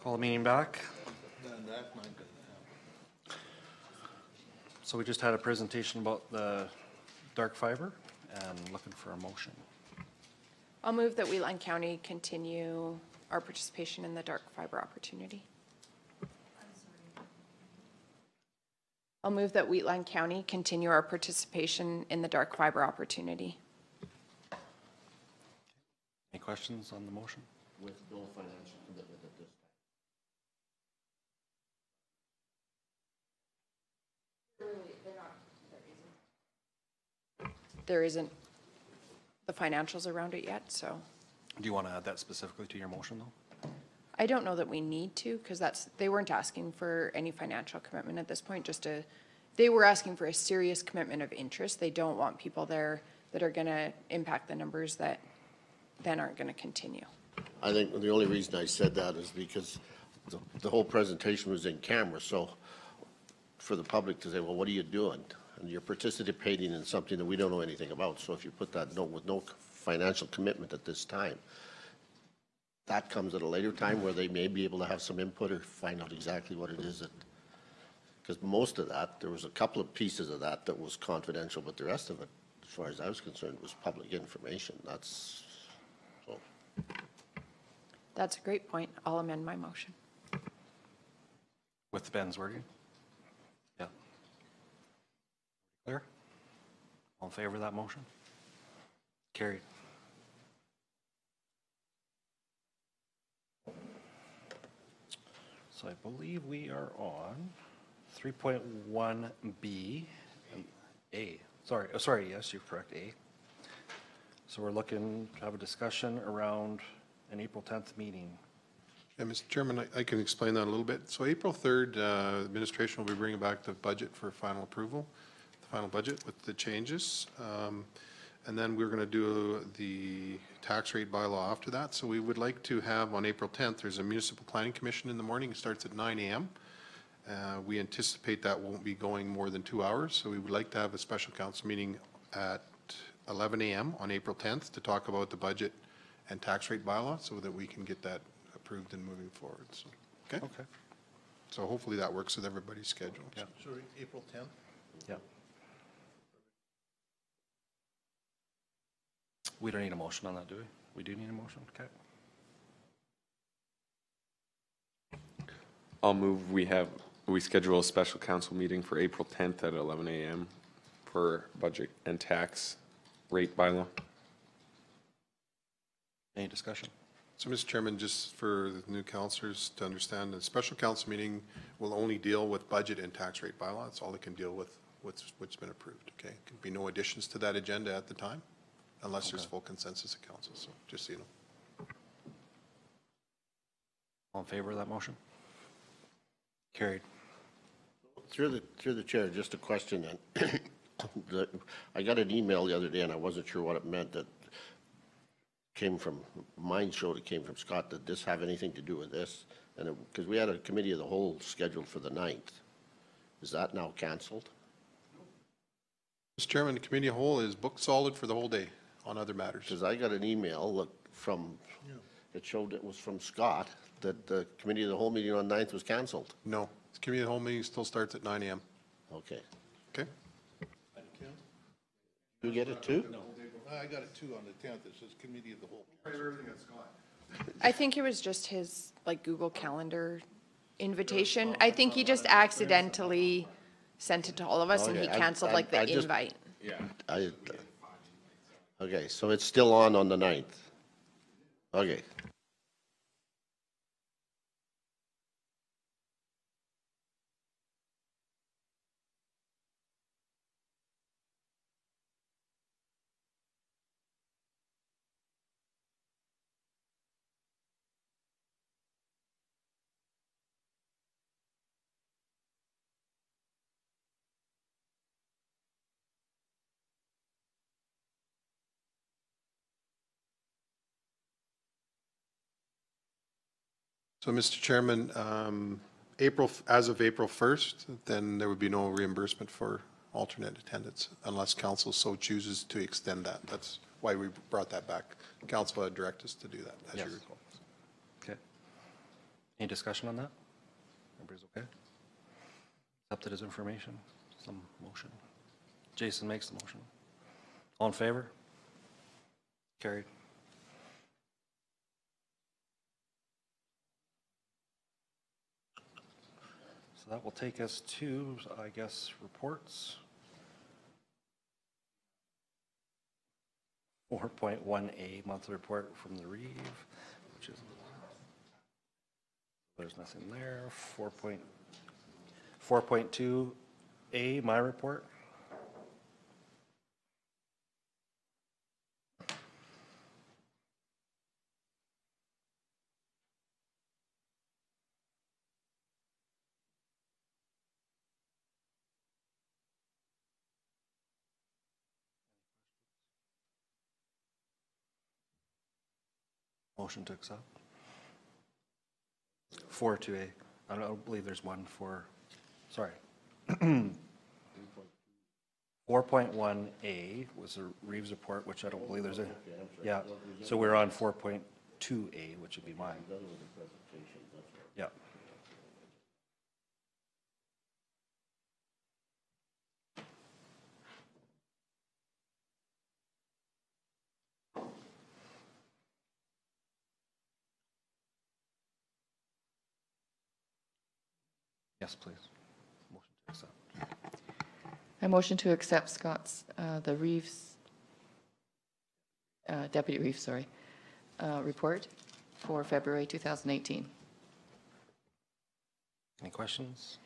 Call the meeting back. That's not going to happen. So we just had a presentation about the dark fiber and looking for a motion. I'll move that Wheatland County continue our participation in the dark fiber opportunity. I'll move that Wheatland County continue our participation in the dark fiber opportunity. Any questions on the motion? With no financial commitment at this time. There isn't the financials around it yet, so Do you want to add that specifically to your motion though? I don't know that we need to, because they weren't asking for any financial commitment at this point, they were asking for a serious commitment of interest. They don't want people there that are going to impact the numbers that then aren't going to continue. I think the only reason I said that is because the whole presentation was in camera, so for the public to say, well, what are you doing? And you're participating in something that we don't know anything about. So if you put that note with no financial commitment at this time, that comes at a later time where they may be able to have some input or find out exactly what it is that, because most of that, there was a couple of pieces of that that was confidential, but the rest of it, as far as I was concerned, was public information. That's, so. That's a great point. I'll amend my motion. With Ben's wording? Yeah. Clear? All in favor of that motion? Carried. So I believe we are on 3.1B and A. Sorry, yes, you're correct, A. So we're looking to have a discussion around an April 10th meeting. Yeah, Mr. Chairman, I can explain that a little bit. So April 3rd, administration will be bringing back the budget for final approval, the final budget with the changes. And then we're going to do the tax rate bylaw after that. So we would like to have on April 10th, there's a municipal planning commission in the morning. It starts at 9 a.m. We anticipate that won't be going more than 2 hours. So we would like to have a special council meeting at 11 a.m. on April 10th to talk about the budget and tax rate bylaw so that we can get that approved and moving forward. So, okay? Okay. So hopefully that works with everybody's schedule. Yeah. Sorry, April 10th? Yeah. We don't need a motion on that, do we? We do need a motion? Okay. I'll move we schedule a special council meeting for April 10th at 11 a.m. for budget and tax rate bylaw. Any discussion? So, Mr. Chairman, just for the new councillors to understand, the special council meeting will only deal with budget and tax rate bylaw. That's all it can deal with what's been approved, okay? Can be no additions to that agenda at the time unless there's full consensus of council, so just so you know. All in favor of that motion? Carried. Through the chair, just a question then. I got an email the other day and I wasn't sure what it meant. That came from, mine showed it came from Scott. Did this have anything to do with this? And because we had a committee of the whole scheduled for the 9th. Is that now canceled? Mr. Chairman, the committee of whole is booked solid for the whole day on other matters. Because I got an email from, it showed it was from Scott, that the committee of the whole meeting on 9th was canceled. No, the committee of the whole meeting still starts at 9 a.m. Okay. Okay? You get it too? No, I got it too on the 10th. It says committee of the whole. I think it was just his Google Calendar invitation. I think he just accidentally sent it to all of us and he Okay, canceled the just- invite. Okay, so it's still on the 9th. Okay. So, Mr. Chairman, as of April 1st, then there would be no reimbursement for alternate attendance unless council so chooses to extend that. That's why we brought that back. Council had directed us to do that, as you Yes. recall. Okay. Any discussion on that? Everybody's okay? Accepted as information, some motion. Jason makes the motion. All in favor? Carried. So that will take us to, I guess, reports. 4.1A, monthly report from the Reeve, which is, there's nothing there. 4.2A, my report. Motion to accept. 4.2A. I don't believe there's one for, sorry. 4.1A was the Reeves report, which I don't believe there's a, yeah. So we're on 4.2A, which would be mine. Yeah. Yes, please. Motion to accept. I motion to accept Scott's, the Reeves, Deputy Reeves, sorry, report for February 2018. Any questions?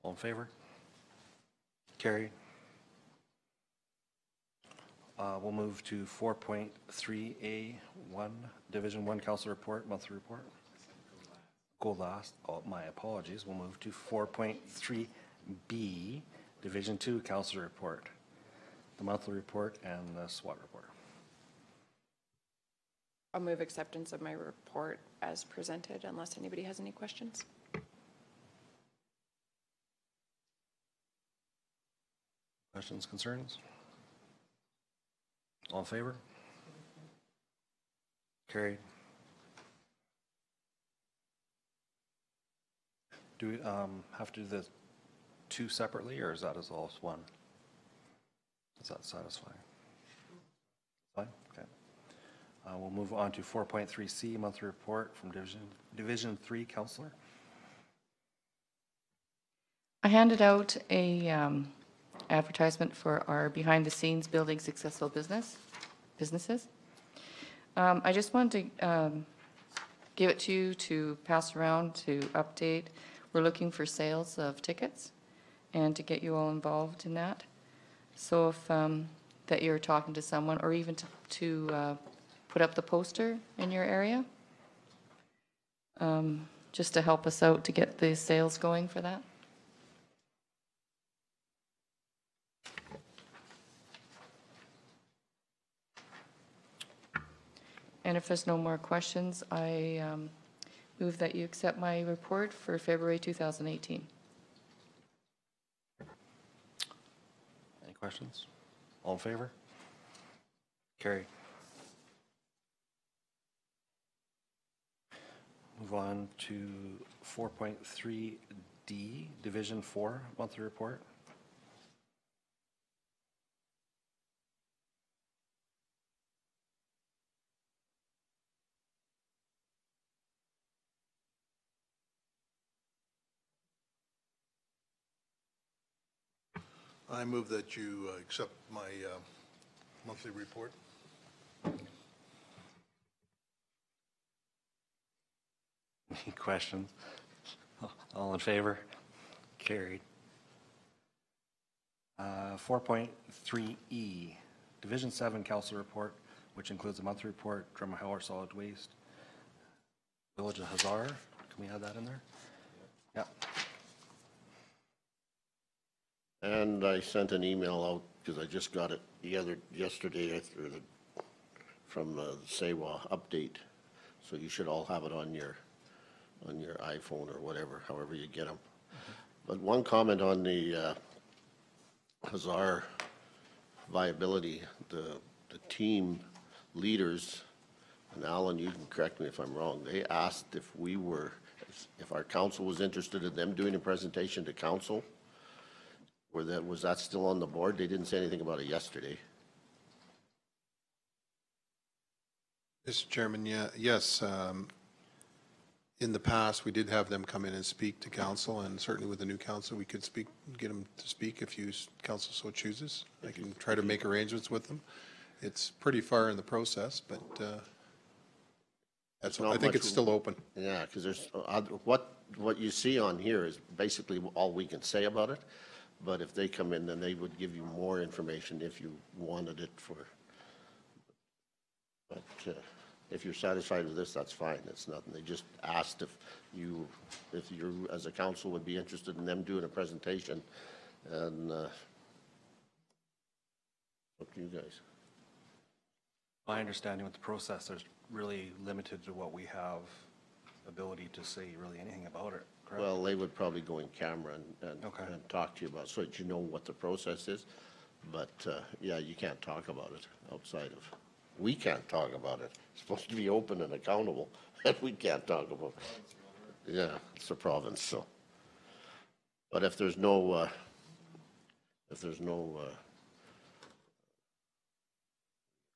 All in favor? Carried. We'll move to 4.3A1, Division 1 Council Report, monthly report. Go last. Oh, my apologies. We'll move to 4.3B, Division 2 Council Report, the monthly report and the SWOT report. I'll move acceptance of my report as presented unless anybody has any questions. Questions, concerns? All in favor? Carried. Do we have to do the two separately, or is that as all as one? Does that satisfy? Fine, okay. We'll move on to 4.3C, monthly report from Division 3 Counselor. I handed out a advertisement for our behind-the-scenes building successful businesses. I just wanted to give it to you to pass around to update. We're looking for sales of tickets and to get you all involved in that. So if that you're talking to someone, or even to put up the poster in your area, just to help us out to get the sales going for that. And if there's no more questions, I move that you accept my report for February 2018. Any questions? All in favor? Carried. Move on to 4.3D, Division 4, monthly report. I move that you accept my monthly report. Any questions? All in favor? Carried. 4.3E, Division 7 Council Report, which includes a monthly report, Drumheller Solid Waste, Village of Hazar. Can we add that in there? Yeah. And I sent an email out, because I just got it yesterday from the SAWA update. So you should all have it on your iPhone or whatever, however you get them. But one comment on the Hazar viability, the team leaders, and Alan, you can correct me if I'm wrong, they asked if we were, if our council was interested in them doing a presentation to council, was that still on the board? They didn't say anything about it yesterday. Mr. Chairman, yes. In the past, we did have them come in and speak to council, and certainly with the new council, we could get them to speak if council so chooses. I can try to make arrangements with them. It's pretty far in the process, but I think much- it's still open. Yeah, because there's, what you see on here is basically all we can say about it. But if they come in, then they would give you more information if you wanted it for. But if you're satisfied with this, that's fine. It's nothing. They just asked if you, as a council, would be interested in them doing a presentation. And up to you guys. My understanding with the process, there's really limited to what we have ability to say really anything about it, correct? Well, they would probably go in camera Okay. and talk to you about, so that you know what the process is. But, yeah, you can't talk about it outside of, we can't talk about it. It's supposed to be open and accountable, and we can't talk about it. Yeah, it's a province, so. But if there's no,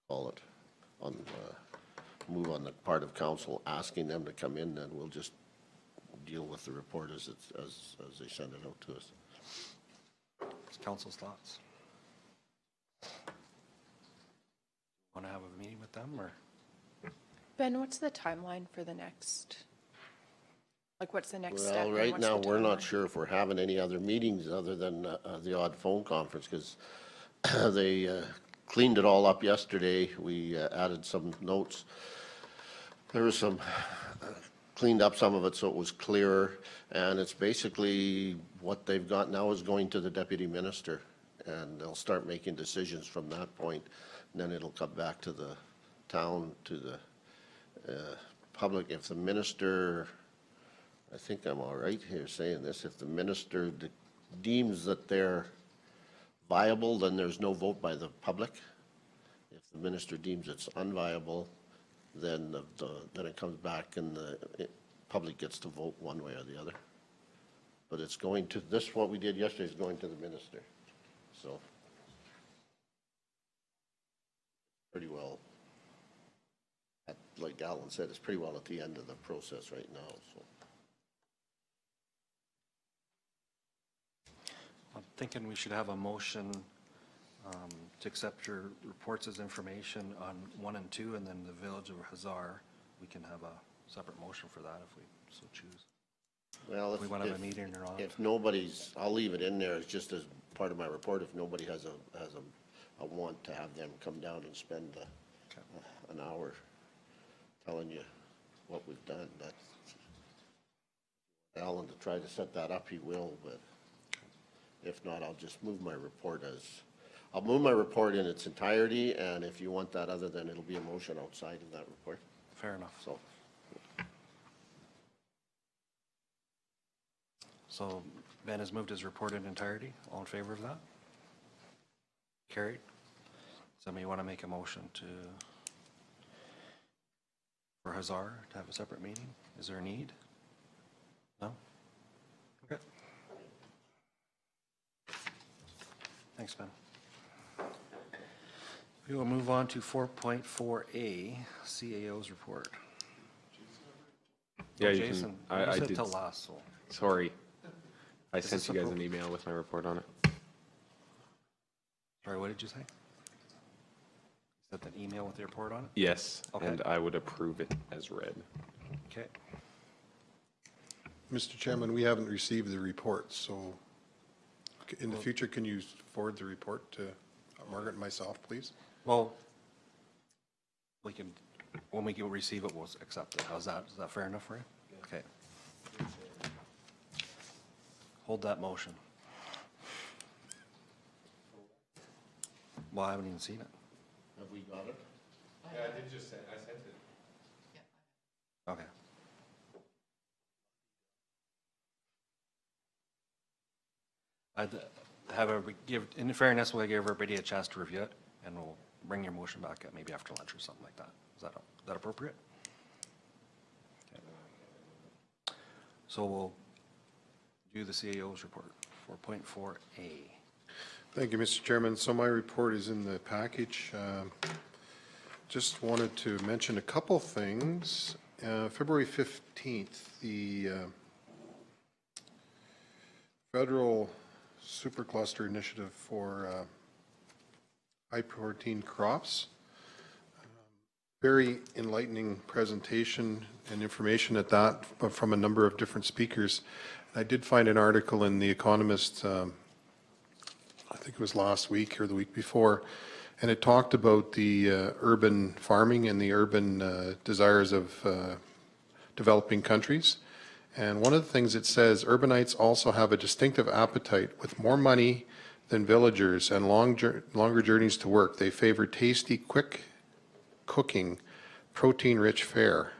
call it, move on the part of council asking them to come in, then we'll just deal with the report as they send it out to us. It's council's thoughts. Want to have a meeting with them, or? Ben, what's the timeline for the next, like, what's the next step? Well, and right what's now, the we're not timeline? sure if we're having any other meetings other than the odd phone conference, because they cleaned it all up yesterday. We added some notes. There was some, cleaned up some of it so it was clearer, and it's basically what they've got now is going to the deputy minister, and they'll start making decisions from that point. And then it'll come back to the town, to the public. If the minister, I think I'm all right here saying this, if the minister deems that they're viable, then there's no vote by the public. If the minister deems it's unviable, then then it comes back and the public gets to vote one way or the other. But it's going to, what we did yesterday is going to the minister. So pretty well, like Alan said, it's pretty well at the end of the process right now, so. I'm thinking we should have a motion to accept your reports as information on 1 and 2, and then the Village of Hazar, we can have a separate motion for that if we so choose. Well, If we want to have a meeting or not. If nobody's, I'll leave it in there, it's just as part of my report, if nobody has a want to have them come down and spend an hour telling you what we've done, that's, Alan to try to set that up, he will, but if not, I'll just move my report I'll move my report in its entirety, and if you want that other, then it'll be a motion outside of that report, Fair enough. So Ben has moved his report in entirety. All in favor of that? Carried. Somebody want to make a motion for Hazar to have a separate meeting? Is there a need? No? Okay. Thanks, Ben. We will move on to 4.4A, CAO's report. Yeah, Oh, you can- Jason, I you said did- till last, so. Sorry. I Is sent this you guys an appro- email with my report on it. Sorry, what did you say? Is that an email with the report on it? Yes, Okay. and I would approve it as read. Okay. Mr. Chairman, we haven't received the report, so in the future, can you forward the report to Margaret and myself, please? Well, we can, when we receive it, we'll accept it. How's that? Is that fair enough for you? Okay. Hold that motion. Well, I haven't even seen it. Have we got it? Yeah, I did just send, I sent it. Okay. I'd have a, in fairness, we'll give everybody a chance to review it, and we'll bring your motion back at maybe after lunch or something like that. Is that appropriate? Okay. So we'll do the CAO's report, 4.4A. Thank you, Mr. Chairman. So my report is in the package. Just wanted to mention a couple things. February 15th, the Federal Supercluster Initiative for high-protein crops. Very enlightening presentation and information at that, but from a number of different speakers. I did find an article in The Economist, I think it was last week or the week before, and it talked about the urban farming and the urban desires of developing countries. And one of the things it says, urbanites also have a distinctive appetite. With more money than villagers and longer journeys to work, they favor tasty, quick cooking, protein-rich fare.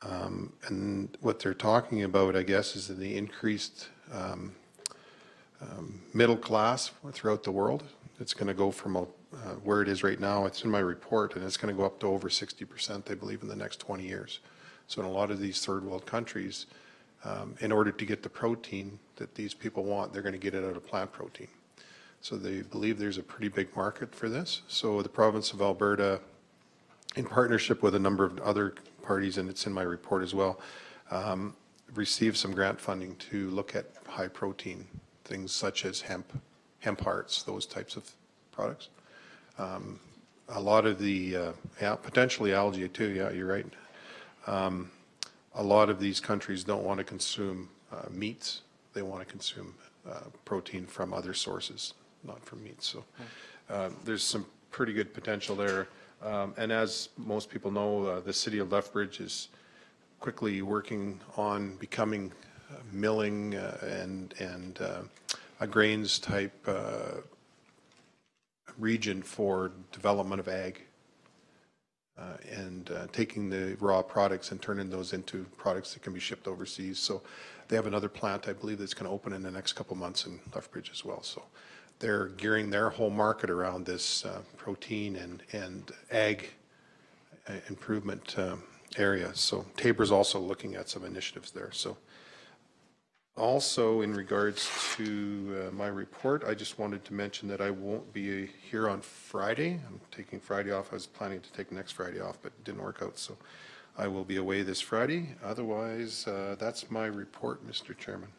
And what they're talking about, I guess, is the increased middle class throughout the world. It's going to go from where it is right now, it's in my report, and it's going to go up to over 60%, they believe, in the next 20 years. So in a lot of these third world countries, in order to get the protein that these people want, they're going to get it out of plant protein. So they believe there's a pretty big market for this. So the province of Alberta, in partnership with a number of other parties, and it's in my report as well, received some grant funding to look at high protein things such as hemp hearts, those types of products. A lot of the, potentially algae too, yeah, you're right. A lot of these countries don't want to consume meats. They want to consume protein from other sources, not from meat. So there's some pretty good potential there. And as most people know, the city of Lethbridge is quickly working on becoming milling and a grains type region for development of ag. And taking the raw products and turning those into products that can be shipped overseas. So they have another plant, I believe, that's going to open in the next couple of months in Lethbridge as well. So they're gearing their whole market around this protein and ag improvement area. So Tabor's also looking at some initiatives there. So also in regards to my report, I just wanted to mention that I won't be here on Friday. I'm taking Friday off. I was planning to take next Friday off, but it didn't work out. So I will be away this Friday. Otherwise, that's my report, Mr. Chairman.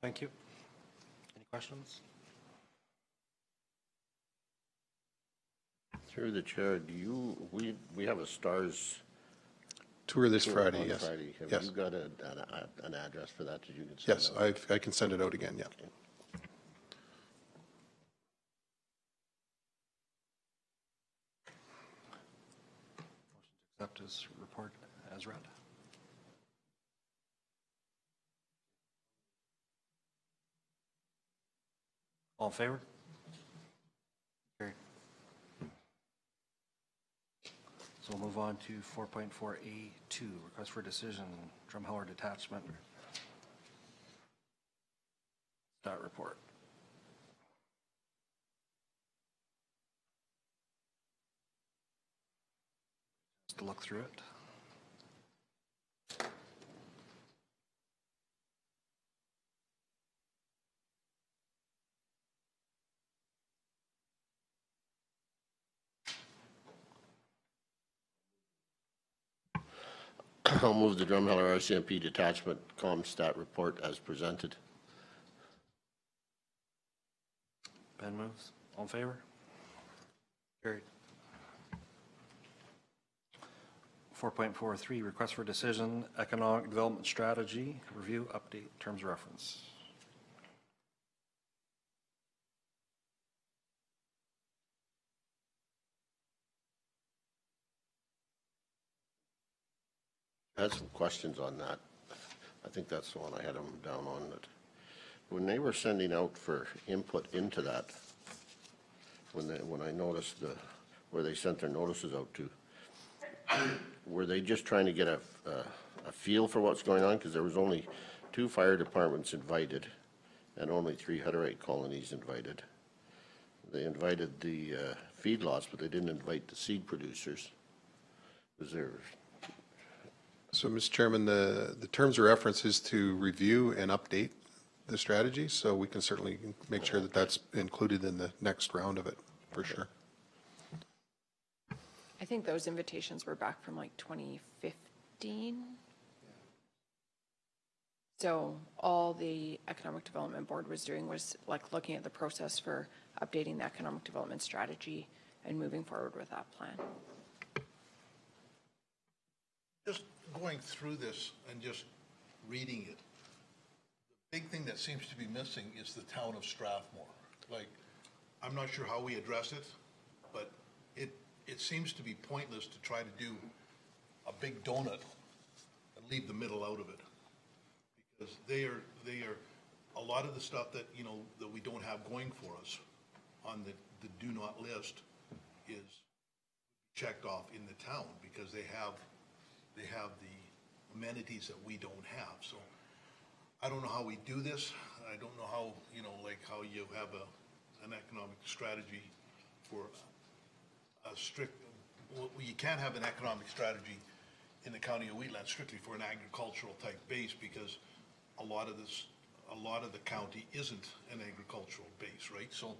Thank you. Any questions? Through the chair, we have a STARS Tour this tour Friday, on yes. Friday. Have Yes. you got an address for that that you can send Yes, out? I can send it out again, yeah. Okay. Accept his report as read. All in favor? Carried. So we'll move on to 4.4A2, request for decision, Drumheller Detachment. That report. Just to look through it. I'll move the Drumheller RCMP Detachment ComStat report as presented. Ben moves. All in favor? Carried. 4.43, request for decision, economic development strategy, review, update, terms of reference. I had some questions on that. I think that's the one I had them down on. That when they were sending out for input into that, when I noticed where they sent their notices out to, were they just trying to get a feel for what's going on? Because there was only 2 fire departments invited and only 3 Hutterite colonies invited. They invited the feedlots, but they didn't invite the seed producers. Was there, So, Mr. Chairman, the terms of reference is to review and update the strategy, so we can certainly make sure that that's included in the next round of it, for sure. I think those invitations were back from like 2015. So all the Economic Development Board was doing was like looking at the process for updating the economic development strategy and moving forward with that plan. Just going through this and just reading it, the big thing that seems to be missing is the town of Strathmore. Like, I'm not sure how we address it, but it seems to be pointless to try to do a big donut and leave the middle out of it. Because they are, a lot of the stuff that, you know, that we don't have going for us on the do not list is checked off in the town because they have the amenities that we don't have. So I don't know how we do this. I don't know how, you know, like how you have an economic strategy for a strict, well, you can't have an economic strategy in the county of Wheatland strictly for an agricultural type base because a lot of the county isn't an agricultural base, right? So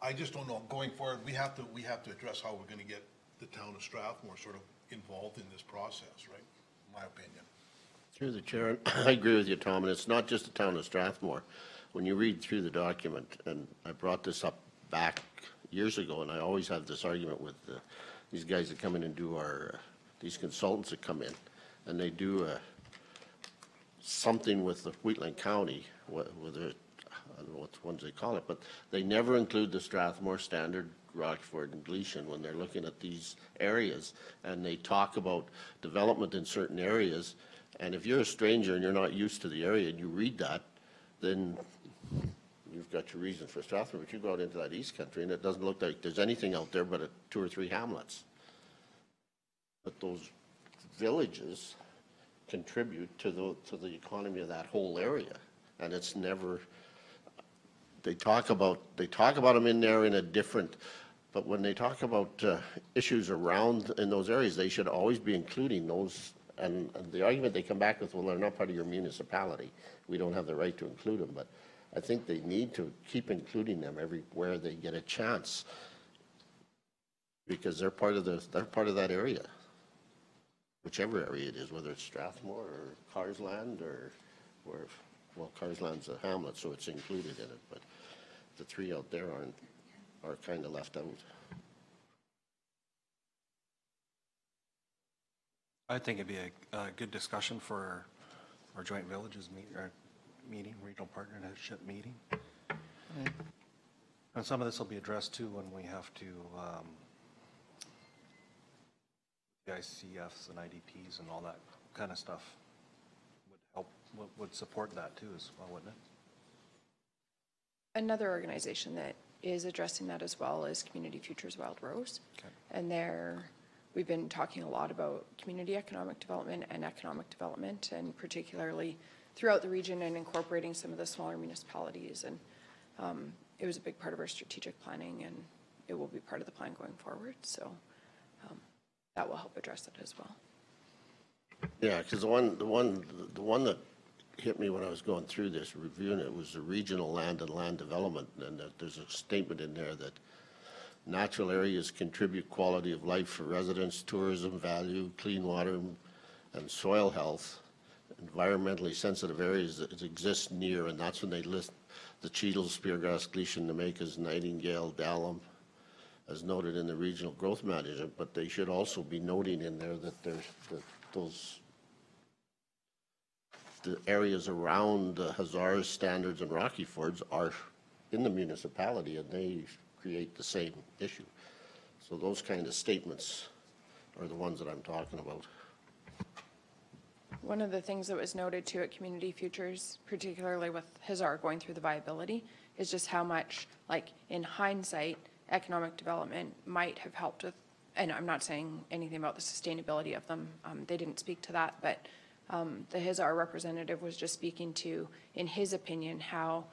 I just don't know, going forward, we have to address how we're gonna get the town of Strathmore sort of involved in this process, right? In my opinion. Through the chair, I agree with you, Tom, and it's not just the town of Strathmore. When you read through the document, and I brought this up back years ago, and I always have this argument with these guys that come in and do these consultants that come in, and they do something with the Wheatland County, whether, I don't know what ones they call it, but they never include the Strathmore, Standard, Rochford, and Gleason when they're looking at these areas, and they talk about development in certain areas, and if you're a stranger and you're not used to the area and you read that, then you've got your reason for Strathmore, but you go out into that East Country and it doesn't look like there's anything out there but 2 or 3 hamlets. But those villages contribute to the economy of that whole area, and it's never. They talk about them in there in a different, but when they talk about issues around in those areas, they should always be including those. And the argument they come back with, well, they're not part of your municipality. We don't have the right to include them, but I think they need to keep including them everywhere they get a chance, because they're part of that area, whichever area it is, whether it's Strathmore or Carsland or well, Carsland's a hamlet, so it's included in it, but the 3 out there are kind of left out. I think it'd be a good discussion for our joint villages meeting, regional partnership meeting. And some of this will be addressed too when we have to, the ICFs and IDPs and all that kind of stuff would help, would support that too as well, wouldn't it? Another organization that is addressing that as well is Community Futures Wild Rose. Okay. And we've been talking a lot about community economic development and particularly throughout the region and incorporating some of the smaller municipalities. And it was a big part of our strategic planning, and it will be part of the plan going forward. So that will help address it as well. Yeah, because the one that hit me when I was going through this, reviewing it, was the regional land and land development, and that there's a statement in there that natural areas contribute quality of life for residents, tourism value, clean water and soil health, environmentally sensitive areas that exist near, and that's when they list the Cheadle, Speargrass, Gleason, Namakas, Nightingale, Dallam, as noted in the regional growth management, but they should also be noting in there that the areas around the Hazars, Standards, and Rocky Fords are in the municipality, and they create the same issue. So those kind of statements are the ones that I'm talking about. One of the things that was noted too at Community Futures, particularly with Hazard going through the viability, is just how much, like in hindsight, economic development might have helped with, and I'm not saying anything about the sustainability of them, they didn't speak to that, but the Hazard representative was just speaking to, in his opinion, how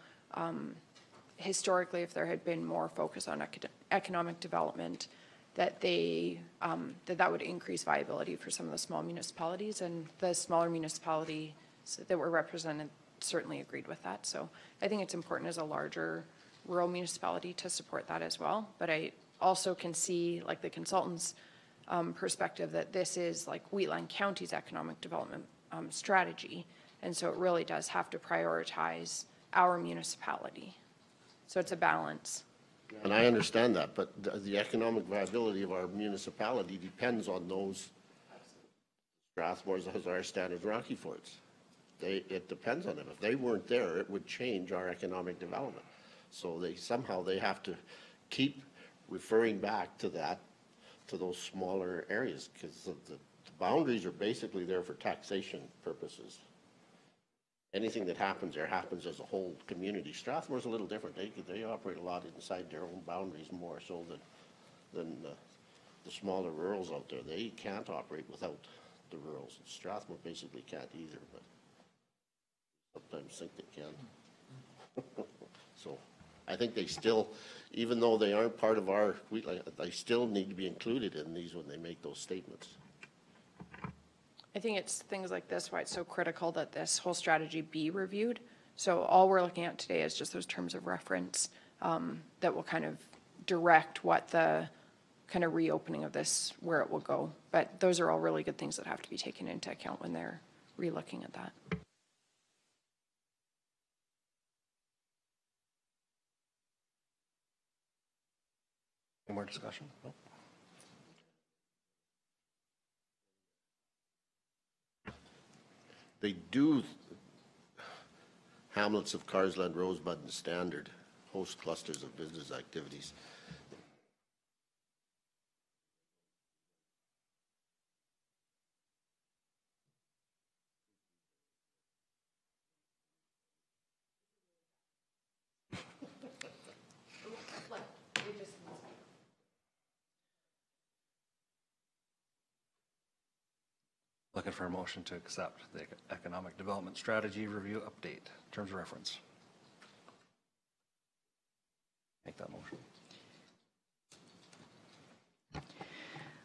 historically, if there had been more focus on economic development that that would increase viability for some of the small municipalities, and the smaller municipalities that were represented certainly agreed with that. So I think it's important as a larger rural municipality to support that as well. But I also can see, like the consultant's perspective, that this is like Wheatland County's economic development strategy. And so it really does have to prioritize our municipality. So it's a balance. And I understand that, but the economic viability of our municipality depends on those Strathmore's, our Standard Rocky Fords. It depends on them. If they weren't there, it would change our economic development. So somehow they have to keep referring back to that, to those smaller areas, because the boundaries are basically there for taxation purposes. Anything that happens there happens as a whole community. Strathmore's a little different. They operate a lot inside their own boundaries more so than the smaller rurals out there. They can't operate without the rurals. Strathmore basically can't either, but sometimes think they can. So I think they still, even though they aren't part of our, they still need to be included in these when they make those statements. I think it's things like this why it's so critical that this whole strategy be reviewed. So all we're looking at today is just those terms of reference that will kind of direct what the kind of reopening of this, where it will go. But those are all really good things that have to be taken into account when they're relooking at that. Any more discussion? No? They do, hamlets of Carsland, Rosebud, and Standard host clusters of business activities. Looking for a motion to accept the Economic Development Strategy Review Update, terms of reference. Make that motion.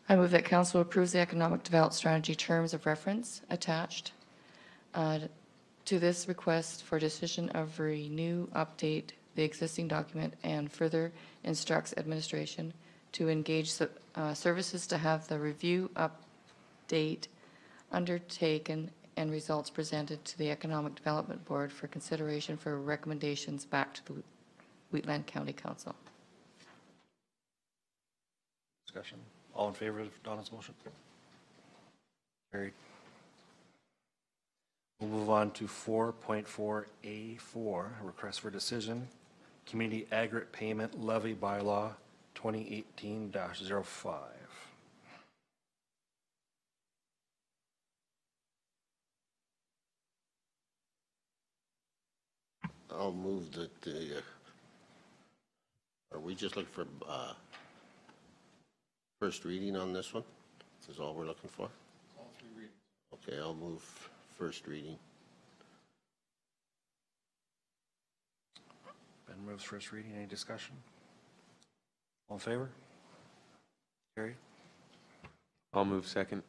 I move that council approves the economic development strategy terms of reference attached to this request for decision of renew, update the existing document, and further instructs administration to engage services to have the review, update undertaken and results presented to the Economic Development Board for consideration for recommendations back to the Wheatland County Council. Discussion. All in favor of Donna's motion? Carried. We'll move on to 4.4A4, request for decision, Community Aggregate Payment Levy Bylaw 2018-05. I'll move that are we just looking for first reading on this one? This is all we're looking for? All three readings. Okay, I'll move first reading. Ben moves first reading. Any discussion? All in favor? Carried. I'll move second.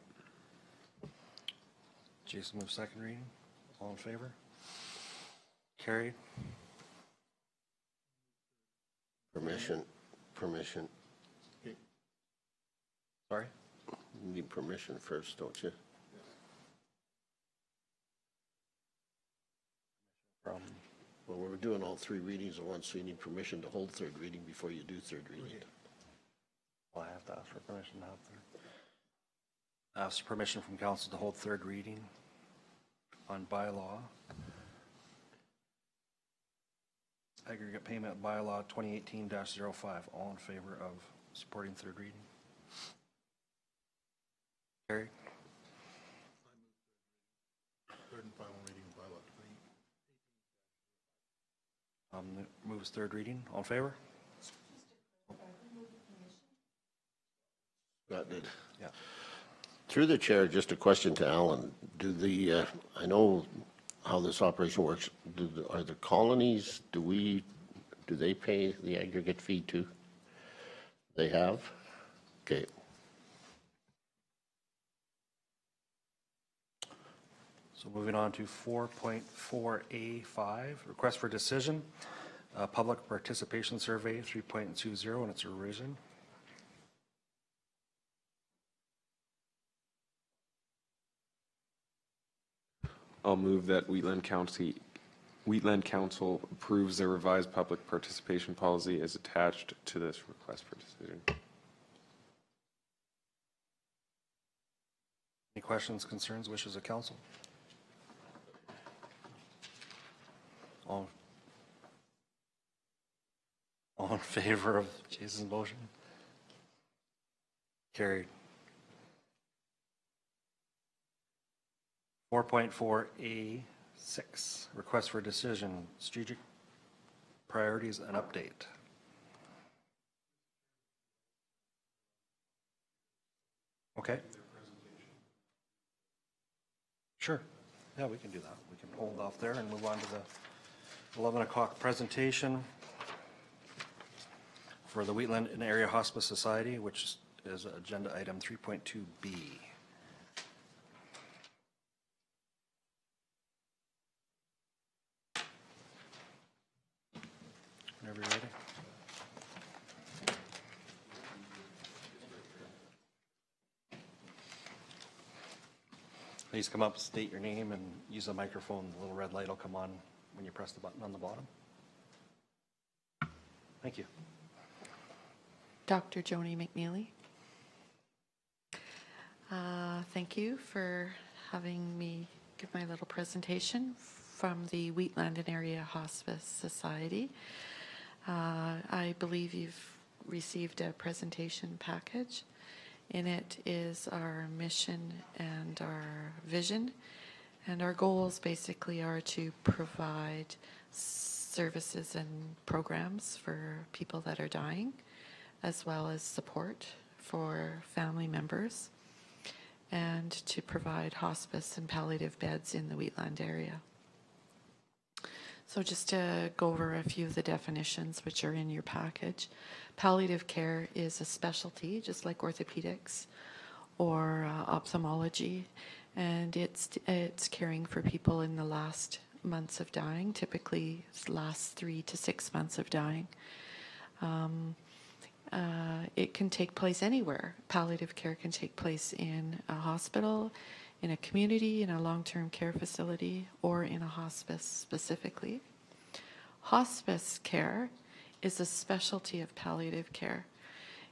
Jason moves second reading. All in favor? Carried. Permission. Sorry? You need permission first, don't you? From, Well, we're doing all three readings at once, so you need permission to hold third reading before you do third reading. well, I have to ask for permission to have third. Ask for permission from council to hold third reading on bylaw. Aggregate Payment Bylaw 2018-05. All in favor of supporting third reading? Carried. Third and final reading of bylaw 20. Moves third reading. All in favor? That did. Yeah. Through the chair, just a question to Alan. I know how this operation works. Are the colonies, do they pay the aggregate fee too? They have? Okay. So moving on to 4.4A5, request for decision, public participation survey 3.20 and its revision. I'll move that Wheatland Council approves the revised public participation policy as attached to this request for decision. Any questions, concerns, wishes of council? All in favor of Jason's motion? Carried. 4.4A6, request for decision, strategic priorities and update. Okay. Sure. Yeah, we can do that. We can hold off there and move on to the 11 o'clock presentation for the Wheatland and Area Hospice Society, which is agenda item 3.2B. Whenever you're ready. Please come up, state your name, and use the microphone. The little red light will come on when you press the button on the bottom. Thank you. Dr. Joni McNeely. Thank you for having me give my little presentation from the Wheatland and Area Hospice Society. I believe you've received a presentation package. In it is our mission and our vision, and our goals basically are to provide services and programs for people that are dying, as well as support for family members, and to provide hospice and palliative beds in the Wheatland area. So just to go over a few of the definitions which are in your package. Palliative care is a specialty, just like orthopedics or ophthalmology, and it's caring for people in the last months of dying, typically last 3 to 6 months of dying. It can take place anywhere. Palliative care can take place in a hospital, in a community, in a long-term care facility, or in a hospice specifically. Hospice care is a specialty of palliative care.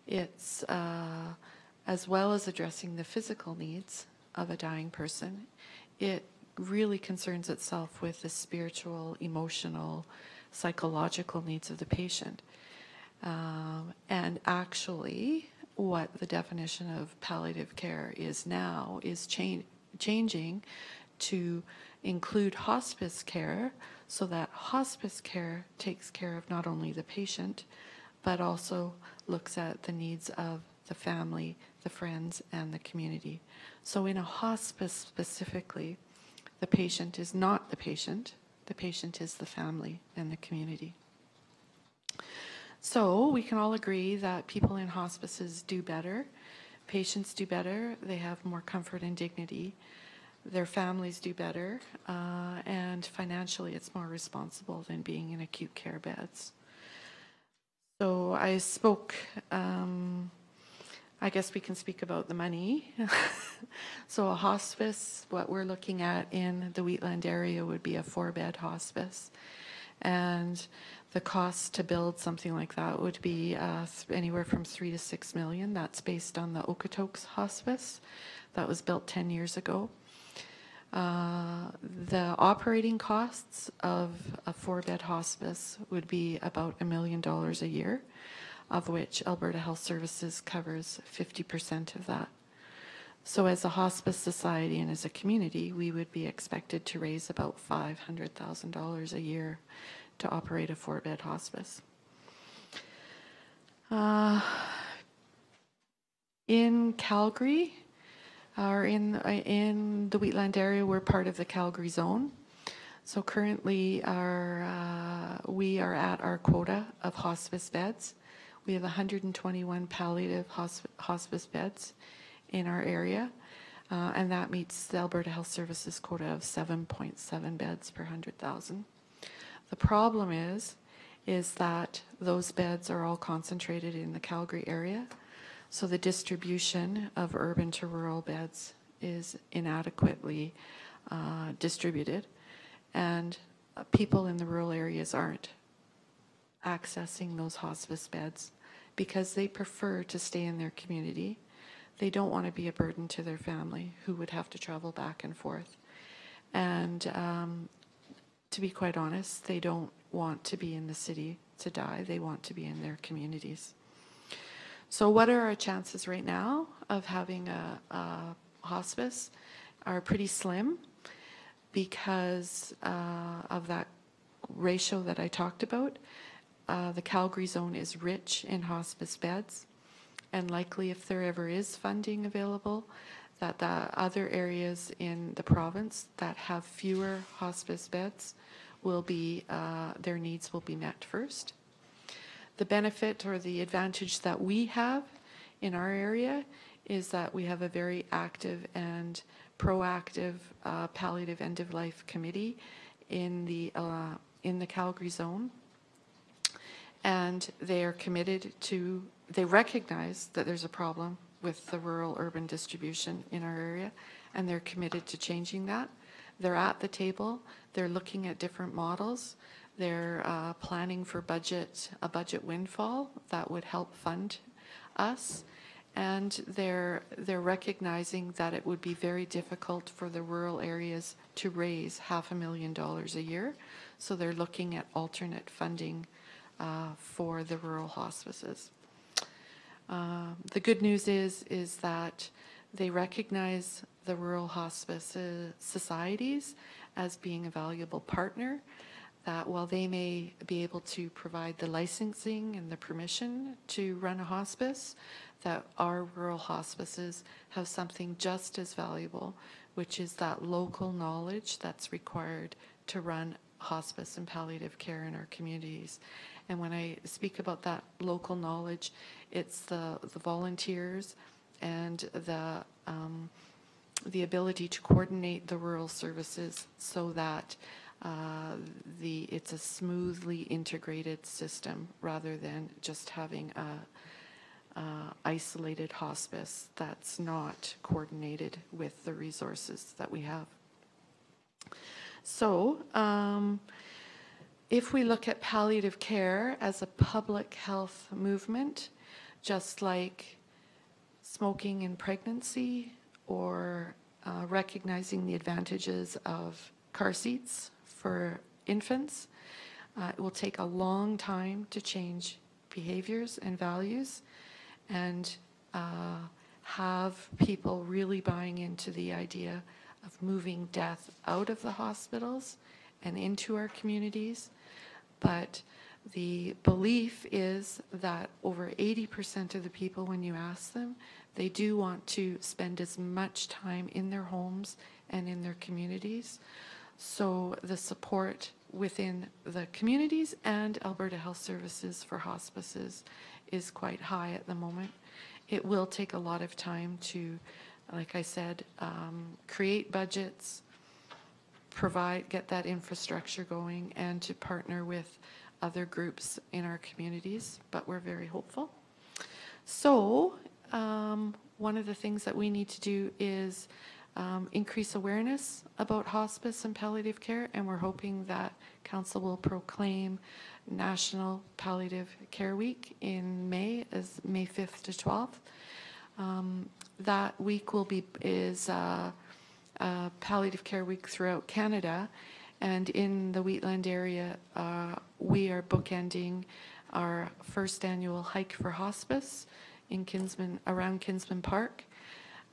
It's, as well as addressing the physical needs of a dying person, it really concerns itself with the spiritual, emotional, psychological needs of the patient. And actually, what the definition of palliative care is now is changing to include hospice care, so that hospice care takes care of not only the patient, but also looks at the needs of the family, the friends, and the community. So in a hospice specifically, the patient is not the patient is the family and the community. So we can all agree that people in hospices do better, patients do better, they have more comfort and dignity, their families do better, and financially it's more responsible than being in acute care beds. So I spoke, I guess we can speak about the money. So a hospice, what we're looking at in the Wheatland area would be a 4-bed hospice. And the cost to build something like that would be anywhere from $3 to $6 million. That's based on the Okotoks Hospice that was built 10 years ago. The operating costs of a 4-bed hospice would be about $1 million a year, of which Alberta Health Services covers 50% of that. So as a hospice society and as a community, we would be expected to raise about $500,000 a year to operate a 4-bed hospice. In Calgary, or in the Wheatland area, we're part of the Calgary zone. So currently we are at our quota of hospice beds. We have 121 palliative hospice beds in our area, and that meets the Alberta Health Services quota of 7.7 beds per 100,000. The problem is that those beds are all concentrated in the Calgary area, so the distribution of urban to rural beds is inadequately distributed, and people in the rural areas aren't accessing those hospice beds because they prefer to stay in their community. They don't want to be a burden to their family who would have to travel back and forth. And to be quite honest, they don't want to be in the city to die. They want to be in their communities. So what are our chances right now of having a hospice? Are pretty slim because of that ratio that I talked about. The Calgary zone is rich in hospice beds, and likely if there ever is funding available, that the other areas in the province that have fewer hospice beds will be, their needs will be met first. The benefit or the advantage that we have in our area is that we have a very active and proactive palliative end-of-life committee in the Calgary zone. And they are committed to, they recognize that there's a problem with the rural-urban distribution in our area, and they're committed to changing that. They're at the table. They're looking at different models. They're planning for a budget windfall that would help fund us. And they're recognizing that it would be very difficult for the rural areas to raise $500,000 a year. So they're looking at alternate funding for the rural hospices. The good news is that they recognize the rural hospice societies as being a valuable partner, that while they may be able to provide the licensing and the permission to run a hospice, that our rural hospices have something just as valuable, which is that local knowledge that's required to run hospice and palliative care in our communities. And when I speak about that local knowledge, it's the volunteers and the ability to coordinate the rural services so that it's a smoothly integrated system rather than just having a isolated hospice that's not coordinated with the resources that we have. So if we look at palliative care as a public health movement, just like smoking in pregnancy or recognizing the advantages of car seats for infants, it will take a long time to change behaviors and values and have people really buying into the idea of moving death out of the hospitals and into our communities. But the belief is that over 80% of the people, when you ask them, they do want to spend as much time in their homes and in their communities. So the support within the communities and Alberta Health Services for hospices is quite high at the moment. It will take a lot of time to, like I said, create budgets, get that infrastructure going, and to partner with other groups in our communities, but we're very hopeful. So one of the things that we need to do is increase awareness about hospice and palliative care, and we're hoping that Council will proclaim National Palliative Care Week in May, as May 5th to 12th. That week is Palliative Care Week throughout Canada, and in the Wheatland area, we are bookending our first annual Hike for Hospice in around Kinsman Park.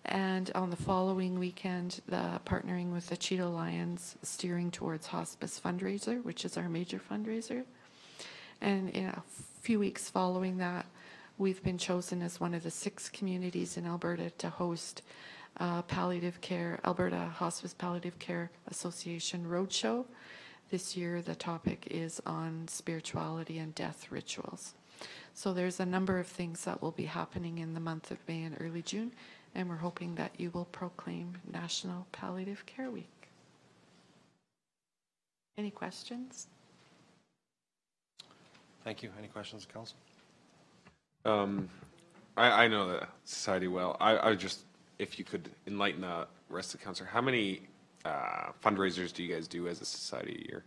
And on the following weekend, partnering with the Cheetah Lions, steering towards Hospice Fundraiser, which is our major fundraiser. And in a few weeks following that, we've been chosen as one of the 6 communities in Alberta to host Palliative Care, Alberta Hospice Palliative Care Association Roadshow. This year, the topic is on spirituality and death rituals. So there's a number of things that will be happening in the month of May and early June, and we're hoping that you will proclaim National Palliative Care Week. Any questions? Thank you. Any questions, council? I know the society well. I just, if you could enlighten the rest of the council, how many fundraisers do you guys do as a society a year?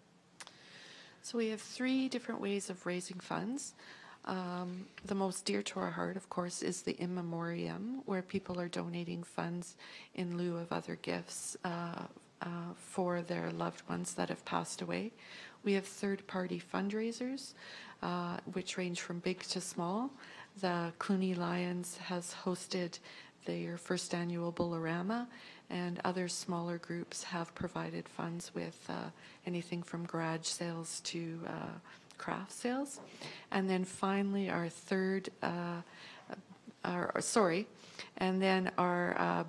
So we have 3 different ways of raising funds. The most dear to our heart, of course, is the In Memoriam, where people are donating funds in lieu of other gifts for their loved ones that have passed away. We have third-party fundraisers, which range from big to small. The Clooney Lions has hosted their first annual Bullarama, and other smaller groups have provided funds with anything from garage sales to craft sales. And then finally, our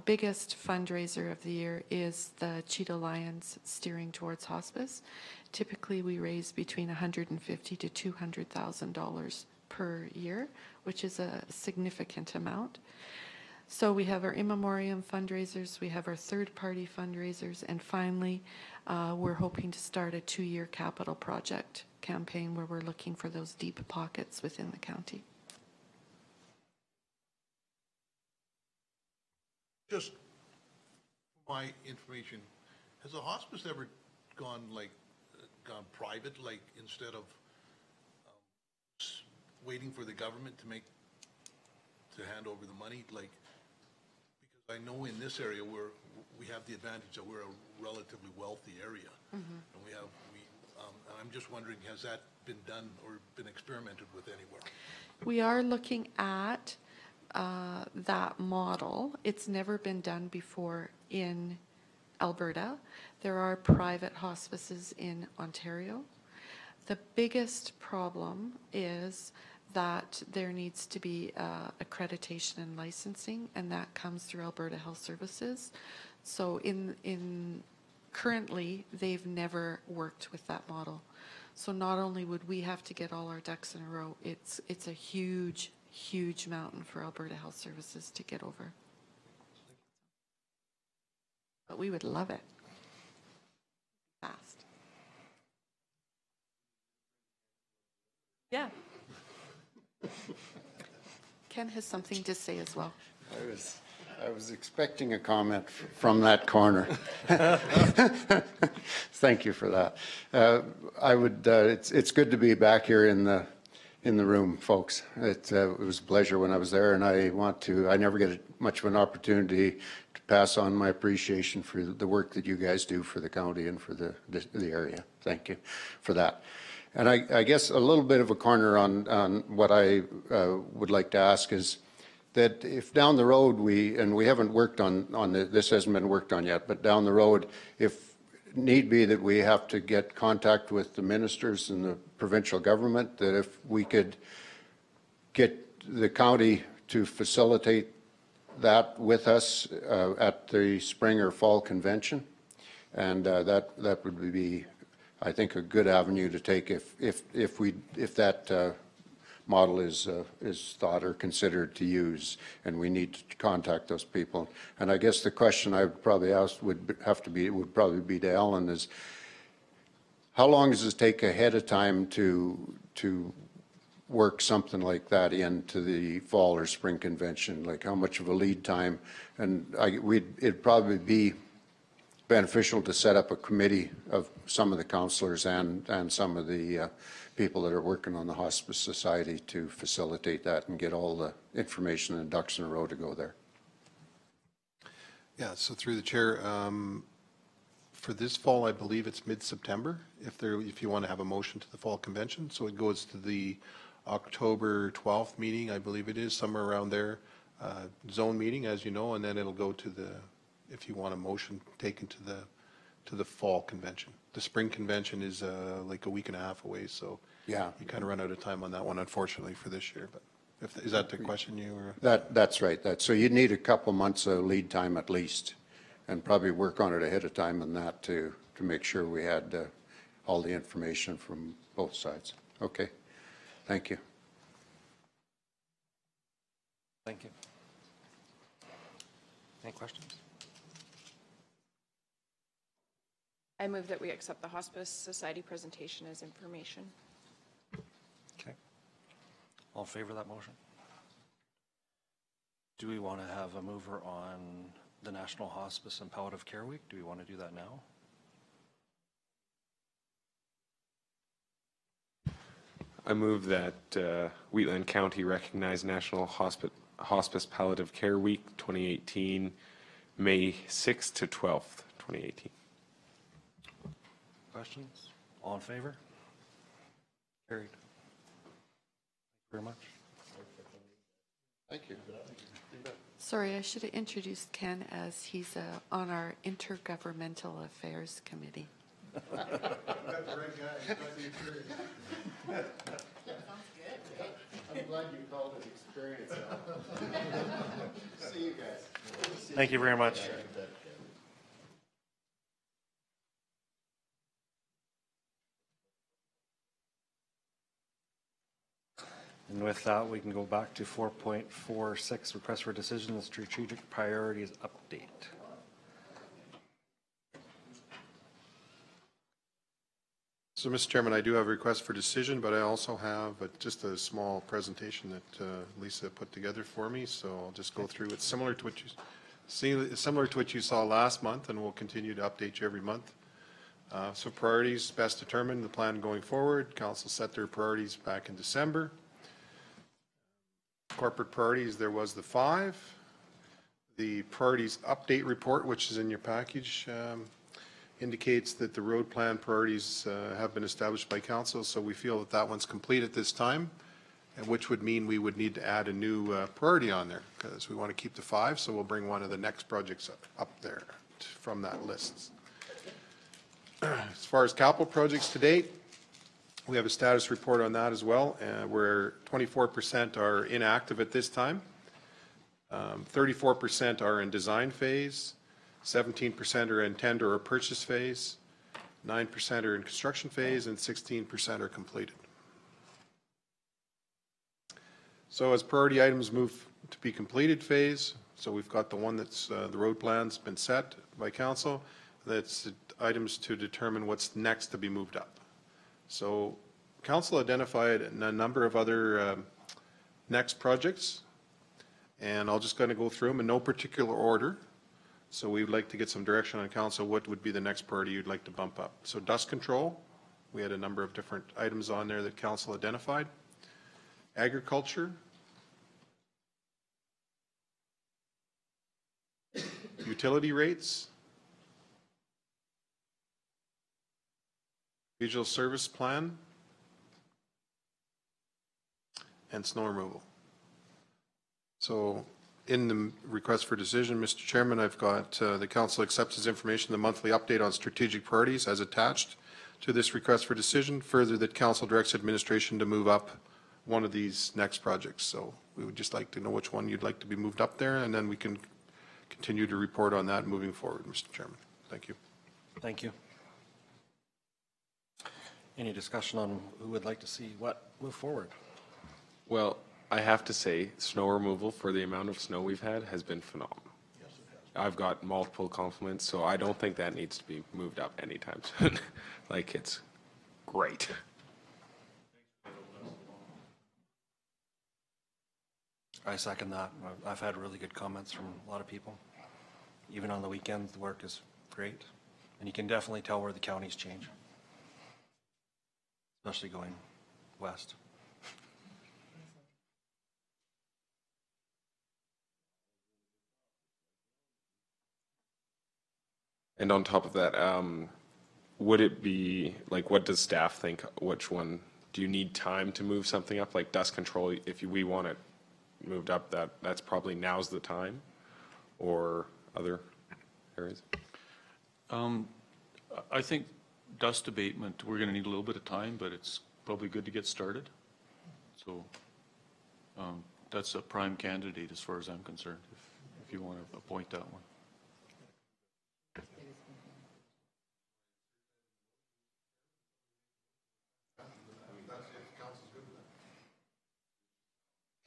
biggest fundraiser of the year is the Cheetah Lions Steering Towards Hospice. Typically, we raise between $150,000 to $200,000 per year, which is a significant amount. So we have our In Memoriam fundraisers, we have our third-party fundraisers, and finally, we're hoping to start a 2-year capital project campaign where we're looking for those deep pockets within the county. Just for my information, has a hospice ever gone private, like instead of waiting for the government to hand over the money, like? I know in this area we have the advantage that we're a relatively wealthy area, and I'm just wondering, has that been done or been experimented with anywhere? We are looking at that model. It's never been done before in Alberta. There are private hospices in Ontario. The biggest problem is that there needs to be accreditation and licensing, and that comes through Alberta Health Services. So currently, they've never worked with that model. So not only would we have to get all our ducks in a row, it's a huge, huge mountain for Alberta Health Services to get over. But we would love it. Fast. Yeah. Ken has something to say as well. I was expecting a comment from that corner. Thank you for that. It's good to be back here in the room, folks. It was a pleasure when I was there, and I never get much of an opportunity to pass on my appreciation for the work that you guys do for the county and for the area. Thank you for that. And I guess a little bit of a corner on what I would like to ask is that if down the road we haven't worked on this hasn't been worked on yet, but down the road, if need be that we have to get contact with the ministers and the provincial government, that if we could get the county to facilitate that with us at the spring or fall convention, and that would be, I think, a good avenue to take if that model is thought or considered to use, and we need to contact those people. And I guess the question I would probably ask would probably be to Ellen is, how long does it take ahead of time to work something like that into the fall or spring convention? Like, how much of a lead time? And it'd probably be beneficial to set up a committee of some of the councillors and some of the people that are working on the Hospice Society to facilitate that and get all the information and ducks in a row to go there. Yeah, so through the chair, for this fall, I believe it's mid-September, if you want to have a motion to the fall convention. So it goes to the October 12th meeting, I believe it is, somewhere around there, zone meeting, as you know, and then it'll go to if you want a motion taken to the fall convention. The spring convention is like a week and a half away, so yeah, you kind of run out of time on that one, unfortunately, for this year. But is that the question you were? That's right. So you need a couple months of lead time at least, and probably work on it ahead of time on that to make sure we had all the information from both sides. Okay, thank you. Thank you. Any questions? I move that we accept the Hospice Society presentation as information. Okay. All in favor of that motion? Do we want to have a mover on the National Hospice and Palliative Care Week? Do we want to do that now? I move that Wheatland County recognize National Hospice Palliative Care Week 2018, May 6th to 12th, 2018. Questions? All in favor? Carried. Thank you very much. Thank you. Sorry, I should have introduced Ken as he's on our Intergovernmental Affairs Committee. I'm glad you called it experience. See you guys. Thank you very much. And with that, we can go back to 4.46, request for decision and strategic priorities update. So, Mr. Chairman, I do have a request for decision, but I also have just a small presentation that Lisa put together for me, so I'll just go through it. Similar to what you saw last month, and we'll continue to update you every month. So priorities best determined, the plan going forward. Council set their priorities back in December. Corporate priorities, there was the 5. The priorities update report, which is in your package, indicates that the road plan priorities have been established by council, so we feel that that one's complete at this time, and which would mean we would need to add a new priority on there, because we want to keep the 5, so we'll bring one of the next projects up there from that list. As far as capital projects to date, we have a status report on that as well, where 24% are inactive at this time, 34% are in design phase, 17% are in tender or purchase phase, 9% are in construction phase, and 16% are completed. So as priority items move to be completed phase, so we've got the one that's the road plan's been set by council, that's items to determine what's next to be moved up. So council identified a number of other next projects, and I'll just kind of go through them in no particular order. So we would like to get some direction on council, what would be the next priority you'd like to bump up. So dust control, we had a number of different items on there that council identified. Agriculture, utility rates, regional service plan, and snow removal. So in the request for decision, Mr. Chairman, I've got the council accepts as information the monthly update on strategic priorities as attached to this request for decision. Further, that council directs administration to move up one of these next projects. So we would just like to know which one you'd like to be moved up there, and then we can continue to report on that moving forward, Mr. Chairman. Thank you. Thank you. Any discussion on who would like to see what move forward? Well, I have to say, snow removal for the amount of snow we've had has been phenomenal. I've got multiple compliments, so I don't think that needs to be moved up anytime soon. Like, it's great. I second that. I've had really good comments from a lot of people. Even on the weekends, the work is great. And you can definitely tell where the counties change, especially going west. And on top of that, would it be, like, what does staff think? Which one, do you need time to move something up? Like dust control, if we want it moved up, that's probably now's the time, or other areas? I think dust abatement, we're going to need a little bit of time, but it's probably good to get started. So that's a prime candidate as far as I'm concerned, if you want to appoint that one.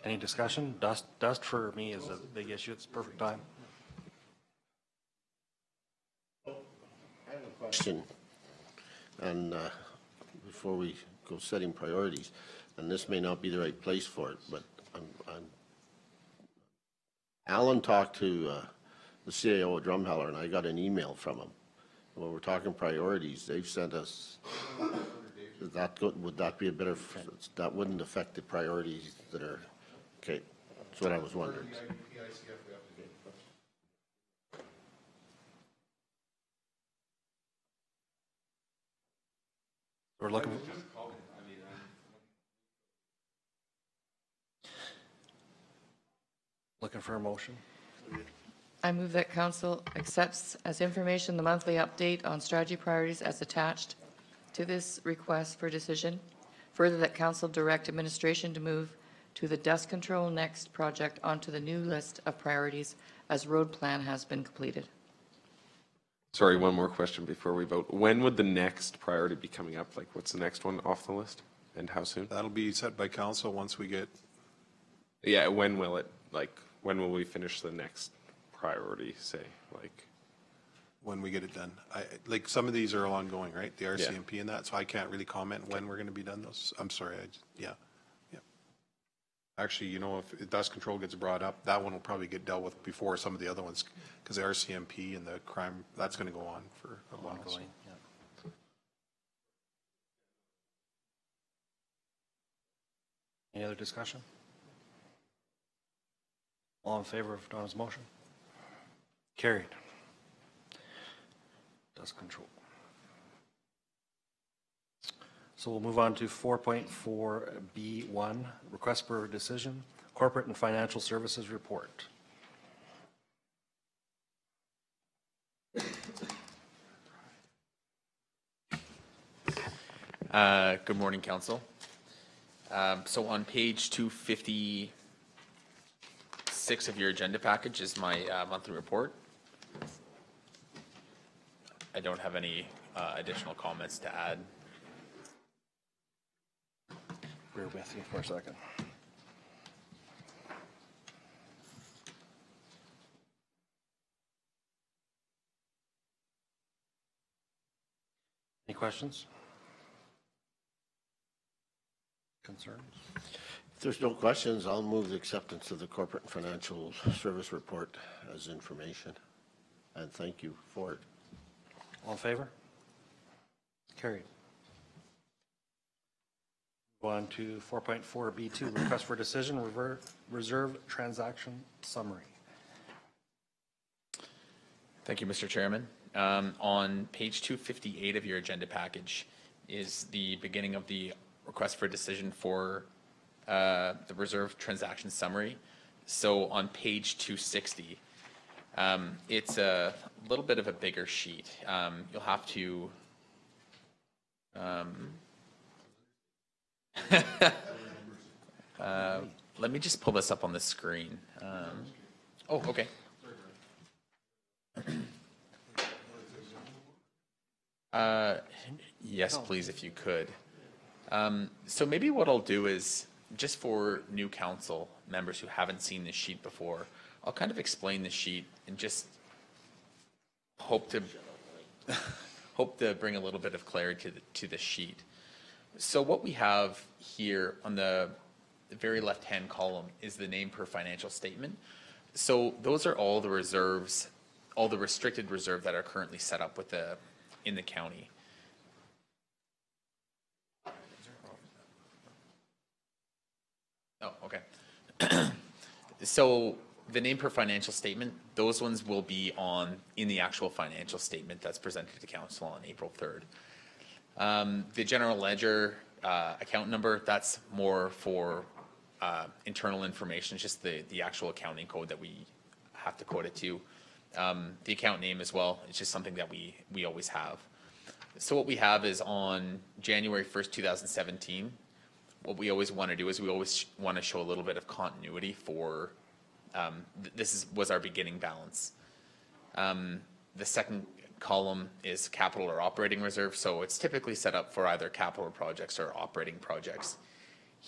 Any discussion? Dust for me is a big issue. It's perfect time. Question, and before we go setting priorities, and this may not be the right place for it, but Alan talked to the CAO of Drumheller, and I got an email from him. When we're talking priorities, they've sent us, would that be a better, that wouldn't affect the priorities that are, okay, that's what I was wondering. We're looking. Looking for a motion? I move that council accepts as information the monthly update on strategy priorities as attached to this request for decision. Further, that council direct administration to move to the Dust Control Next project onto the new list of priorities as road plan has been completed. Sorry, one more question before we vote. When would the next priority be coming up? Like, what's the next one off the list, and how soon? That'll be set by council once we get, Yeah, when will it, like, when will we finish the next priority, say, like? when we get it done. Like, some of these are ongoing, right? The RCMP and that, so I can't really comment when we're going to be done those. I'm sorry, yeah. Actually, you know, if dust control gets brought up, that one will probably get dealt with before some of the other ones, because the RCMP and the crime, that's going to go on for a while. So. Ongoing, yeah. Any other discussion? All in favor of Donna's motion? Carried. Dust control. So we'll move on to 4.4B1, request for decision, corporate and financial services report. Good morning, Council. So on page 256 of your agenda package is my monthly report. I don't have any additional comments to add. Bear with you for a second. Any questions? Concerns? If there's no questions, I'll move the acceptance of the corporate and financial service report as information, and thank you for it. All in favor? Carried. Go on to 4.4B2, request for decision, reserve transaction summary. Thank you, Mr. Chairman. On page 258 of your agenda package is the beginning of the request for decision for the reserve transaction summary. So on page 260, it's a little bit of a bigger sheet. You'll have to let me just pull this up on the screen. Oh, okay. Yes, please, if you could. So maybe what I'll do is, just for new council members who haven't seen this sheet before, I'll kind of explain the sheet and just hope to bring a little bit of clarity to the sheet. So what we have here on the very left-hand column is the name per financial statement. So those are all the reserves, all the restricted reserve that are currently set up with in the county. Oh, okay. So the name per financial statement, those ones will be in the actual financial statement that's presented to council on April 3rd. The general ledger account number, that's more for internal information, just the actual accounting code that we have to code it to. The account name as well, it's just something that we always have. So what we have is on January 1st, 2017, what we always want to do is we always want to show a little bit of continuity for, was our beginning balance. The second column is capital or operating reserve, so it's typically set up for either capital projects or operating projects.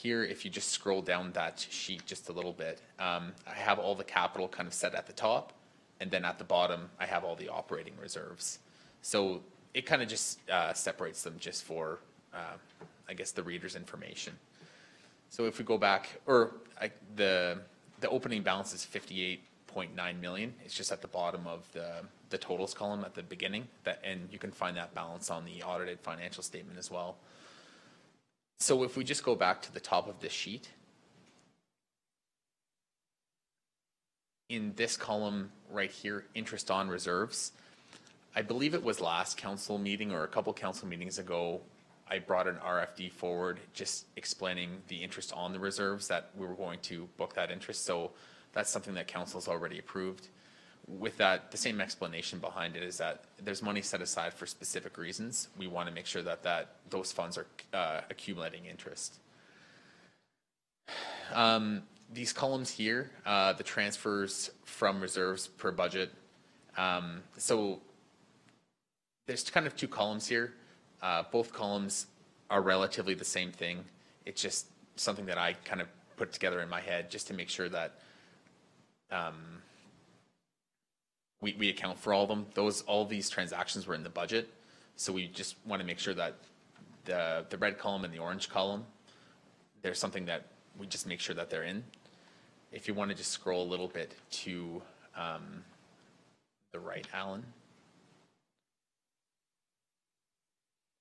Here, if you just scroll down that sheet just a little bit, I have all the capital kind of set at the top, and then at the bottom, I have all the operating reserves. So it kind of just separates them just for, I guess, the reader's information. So if we go back, the opening balance is 58.9 million. It's just at the bottom of the totals column at the beginning, and you can find that balance on the audited financial statement as well. So if we just go back to the top of this sheet, in this column right here, interest on reserves, I believe it was last council meeting or a couple council meetings ago, I brought an RFD forward just explaining the interest on the reserves that we were going to book that interest. So that's something that council's already approved. With that, the same explanation behind it is that there's money set aside for specific reasons. We want to make sure that those funds are accumulating interest. These columns here, the transfers from reserves per budget. So there's kind of two columns here. Both columns are relatively the same thing. It's just something that I kind of put together in my head just to make sure that we account for all of them. All these transactions were in the budget, so we just want to make sure that the red column and the orange column, there's something that we just make sure that they're in. If you want to just scroll a little bit to the right, Alan.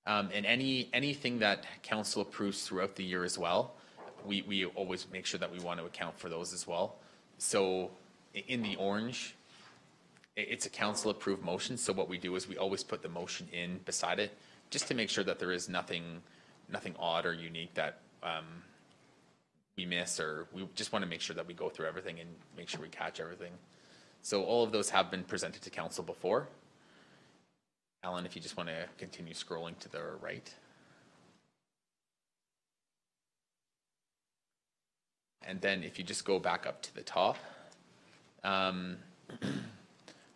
And anything that council approves throughout the year as well, we always make sure that we want to account for those as well. So in the orange, it's a council approved motion. So what we do is we always put the motion in beside it, just to make sure that there is nothing odd or unique that we miss, or we just want to make sure that we go through everything and make sure we catch everything. So all of those have been presented to council before. Alan, if you just want to continue scrolling to the right. And then if you just go back up to the top.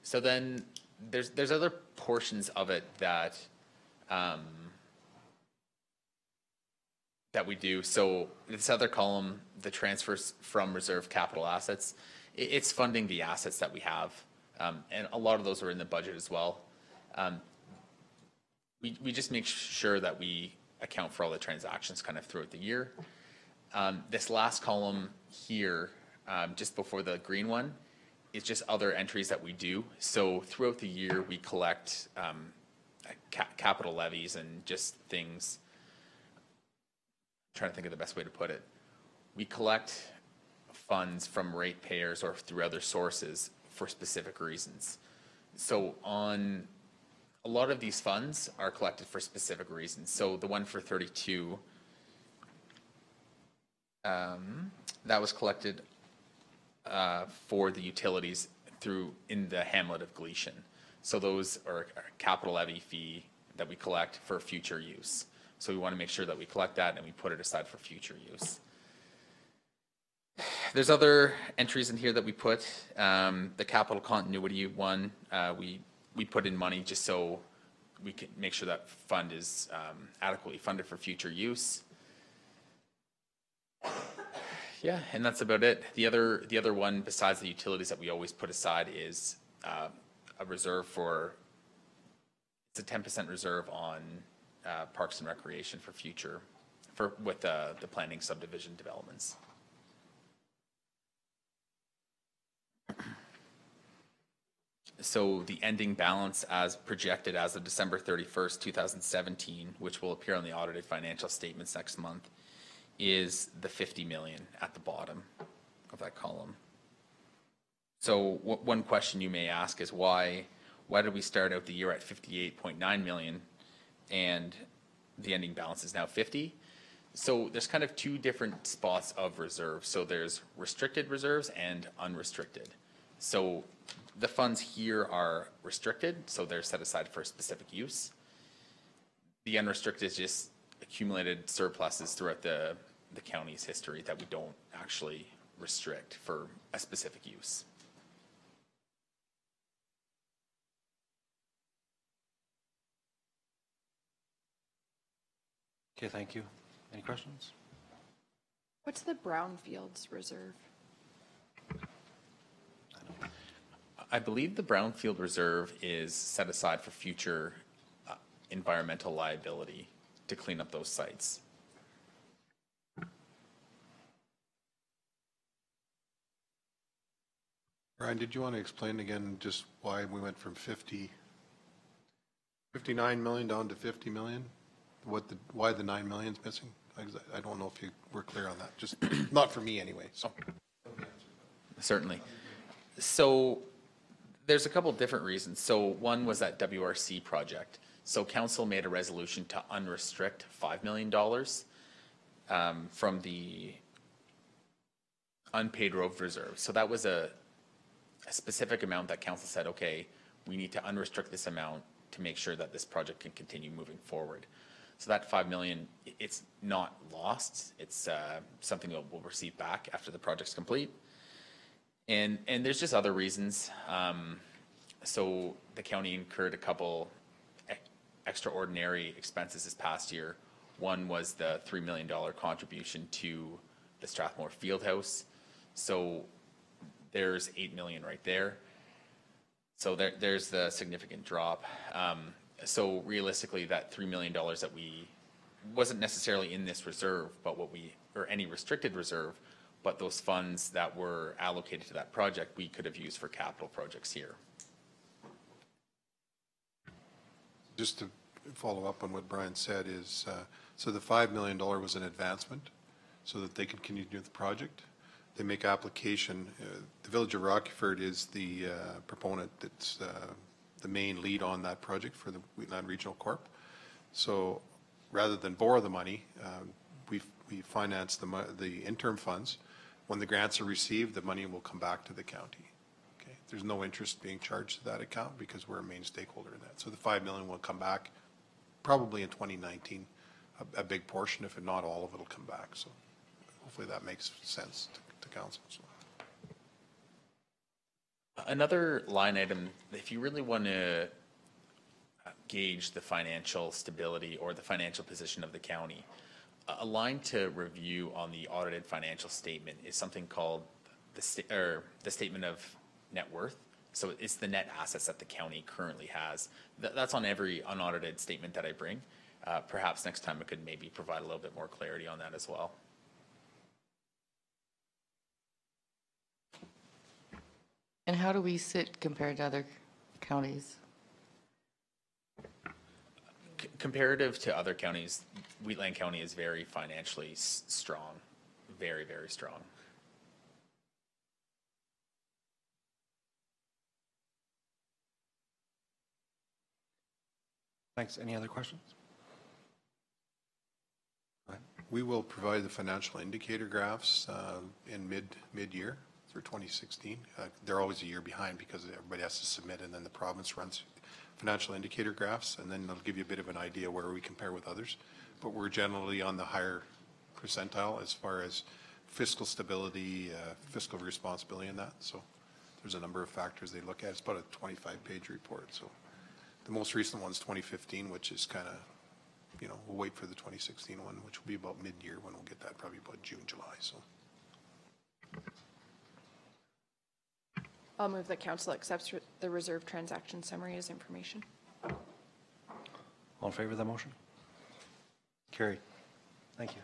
So then there's other portions of it that that we do. So this other column, the transfers from reserve capital assets, it's funding the assets that we have. And a lot of those are in the budget as well. We just make sure that we account for all the transactions kind of throughout the year. This last column here, just before the green one, is just other entries that we do. So throughout the year, we collect capital levies and just things. I'm trying to think of the best way to put it. We collect funds from ratepayers or through other sources for specific reasons. So on a lot of these funds are collected for specific reasons. So the one for 32, that was collected for the utilities in the hamlet of Gleason. So those are capital levy fee that we collect for future use. So we want to make sure that we collect that and we put it aside for future use. There's other entries in here that we put. The capital continuity one, we put in money just so we can make sure that fund is adequately funded for future use. Yeah, and that's about it. The other one besides the utilities that we always put aside is a reserve for, it's a 10% reserve on Parks and Recreation for future, with the planning subdivision developments. So the ending balance as projected as of December 31st, 2017, which will appear on the audited financial statements next month, is the 50 million at the bottom of that column. So one question you may ask is why did we start out the year at 58.9 million and the ending balance is now 50? So there's kind of two different spots of reserve. So there's restricted reserves and unrestricted. So the funds here are restricted, so they're set aside for a specific use. The unrestricted is just accumulated surpluses throughout the county's history that we don't actually restrict for a specific use. Okay, thank you. Any questions? What's the Brownfields Reserve? I believe the Brownfield Reserve is set aside for future environmental liability to clean up those sites. Ryan, did you want to explain again just why we went from 59 million down to 50 million? Why the 9 million's missing? I don't know if you were clear on that, just not for me anyway, so. Certainly. So there's a couple different reasons. So one was that WRC project. So council made a resolution to unrestrict $5 million from the unpaid road reserve. So that was a specific amount that council said, okay, we need to unrestrict this amount to make sure that this project can continue moving forward. So that 5 million, it's not lost. It's something that we'll receive back after the project's complete. And there's just other reasons. So the county incurred a couple extraordinary expenses this past year. One was the $3 million contribution to the Strathmore Fieldhouse. So there's 8 million right there. So there's the significant drop. So realistically, that $3 million that wasn't necessarily in this reserve, but or any restricted reserve, but those funds that were allocated to that project, we could have used for capital projects here. Just to follow up on what Brian said is, so the $5 million was an advancement so that they could continue the project. They make application. The Village of Rockford is the proponent that's the main lead on that project for the Wheatland Regional Corp. So rather than borrow the money, we finance the interim funds. When the grants are received, the money will come back to the county. Okay, there's no interest being charged to that account because we're a main stakeholder in that. So the $5 million will come back probably in 2019. A big portion, if not all of it, will come back. So hopefully that makes sense to council. So. Another line item, if you really want to gauge the financial stability or the financial position of the county, a line to review on the audited financial statement is something called the statement of net worth. So it's the net assets that the county currently has. That's on every unaudited statement that I bring. Perhaps next time I could maybe provide a little bit more clarity on that as well. And how do we sit compared to other counties? Comparative to other counties, Wheatland County is very financially strong, very, very strong. Thanks. Any other questions? We will provide the financial indicator graphs in mid-year for 2016. They're always a year behind because everybody has to submit, and then the province runs financial indicator graphs, and then they'll give you a bit of an idea where we compare with others. But we're generally on the higher percentile as far as fiscal stability, fiscal responsibility, and that. So there's a number of factors they look at. It's about a 25-page report. So the most recent one's 2015, which is kind of, we'll wait for the 2016 one, which will be about mid-year when we'll get that, probably about June, July. So. I'll move that council accepts the reserve transaction summary as information. All in favor of the motion? Carried. Thank you.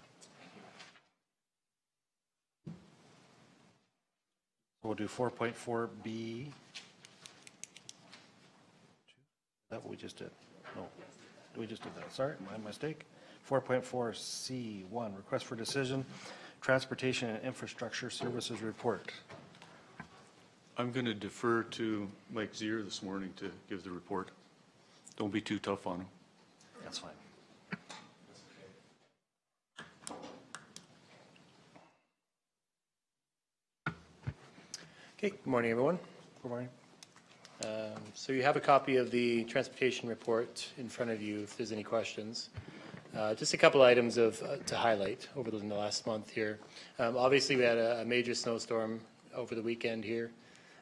We'll do 4.4B. Is that what we just did? No. We just did that. Sorry, my mistake. 4.4C1, request for decision, transportation and infrastructure services report. I'm going to defer to Mike Zier this morning to give the report. Don't be too tough on him. That's fine. Okay, good morning, everyone. Good morning. So you have a copy of the transportation report in front of you if there's any questions. Just a couple items to highlight over the last month here. Obviously, we had a major snowstorm over the weekend here,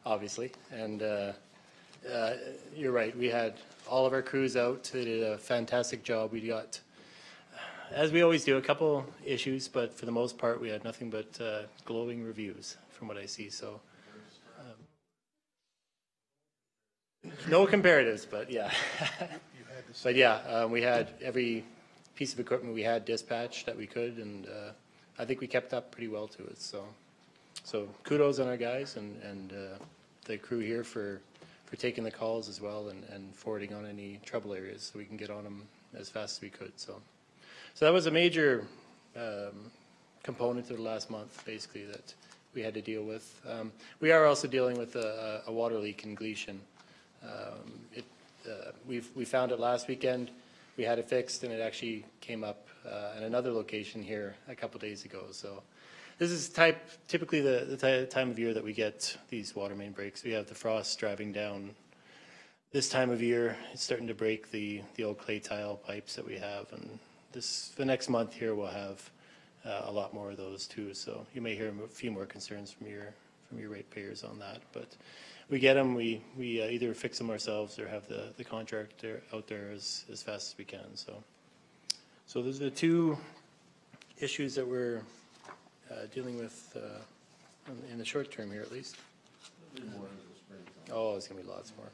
obviously, and you're right. We had all of our crews out. They did a fantastic job. We got as we always do, a couple issues, but for the most part, we had nothing but glowing reviews from what I see, so. No comparatives, but yeah. But yeah, we had every piece of equipment we had dispatched that we could, and I think we kept up pretty well to it, so. So kudos on our guys and the crew here for taking the calls as well and forwarding on any trouble areas so we can get on them as fast as we could, so. So that was a major component of the last month, basically, that we had to deal with. We are also dealing with a water leak in Gleason. We found it last weekend. We had it fixed, and it actually came up at another location here a couple days ago. So this is typically the time of year that we get these water main breaks. We have the frost driving down. This time of year, it's starting to break the old clay tile pipes that we have, and the next month here we'll have a lot more of those too. So you may hear a few more concerns from your ratepayers on that, but we get them. We either fix them ourselves or have the contractor out there as fast as we can. So those are the two issues that we're dealing with in the short term here, at least. Oh, there's gonna be lots more.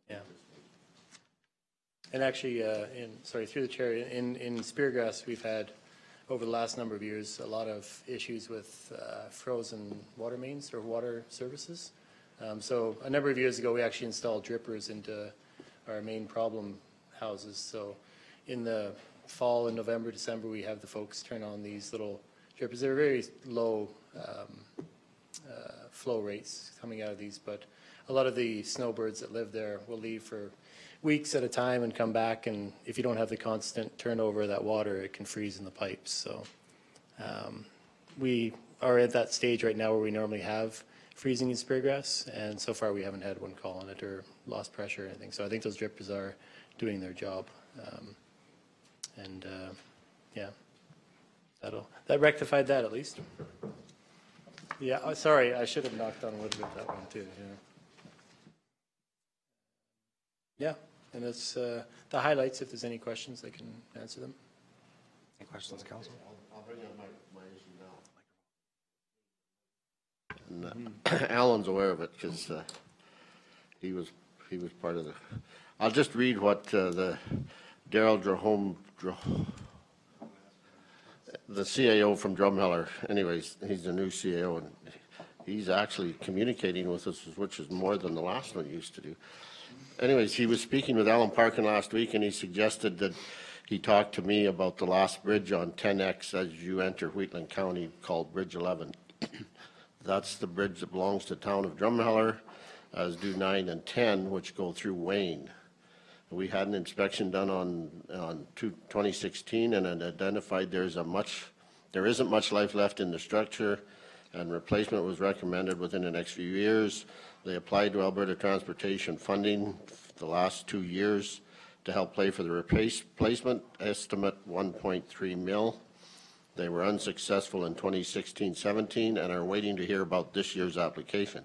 Yeah. And actually, through the chair, in Speargrass, we've had, over the last number of years, a lot of issues with frozen water mains or water services. So a number of years ago, we actually installed drippers into our main problem houses. So in the fall, in November, December, we have the folks turn on these little drippers. They're very low flow rates coming out of these, but a lot of the snowbirds that live there will leave for weeks at a time and come back, and if you don't have the constant turnover of that water, it can freeze in the pipes. So we are at that stage right now where we normally have freezing in Speargrass, and so far we haven't had one call on it or lost pressure or anything. So I think those drippers are doing their job. Yeah, that rectified that at least. Yeah, sorry, I should have knocked on wood with that one too. Yeah, and it's the highlights. If there's any questions, I can answer them. Any questions, council? I'll bring up my issue now. And, Alan's aware of it because he was part of the. I'll just read what the Daryl Drahome, the CAO from Drumheller. Anyways, he's the new CAO, and he's actually communicating with us, which is more than the last one used to do. Anyways, he was speaking with Alan Parkin last week, and he suggested that he talked to me about the last bridge on 10X as you enter Wheatland County called Bridge 11. That's the bridge that belongs to the town of Drumheller, as do 9 and 10, which go through Wayne. We had an inspection done on 2016, and it identified there isn't much life left in the structure, and replacement was recommended within the next few years. They applied to Alberta Transportation funding the last 2 years to help pay for the replacement, estimate 1.3 mil. They were unsuccessful in 2016-17 and are waiting to hear about this year's application.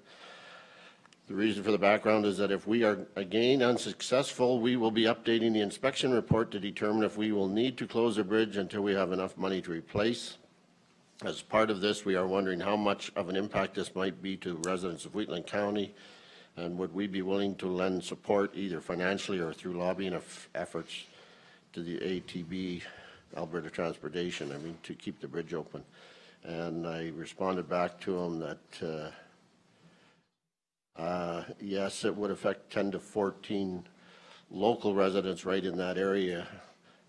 The reason for the background is that if we are again unsuccessful, we will be updating the inspection report to determine if we will need to close the bridge until we have enough money to replace. As part of this, we are wondering how much of an impact this might be to residents of Wheatland County, and would we be willing to lend support either financially or through lobbying efforts to the ATB, Alberta Transportation, to keep the bridge open. And I responded back to him that yes, it would affect 10 to 14 local residents right in that area,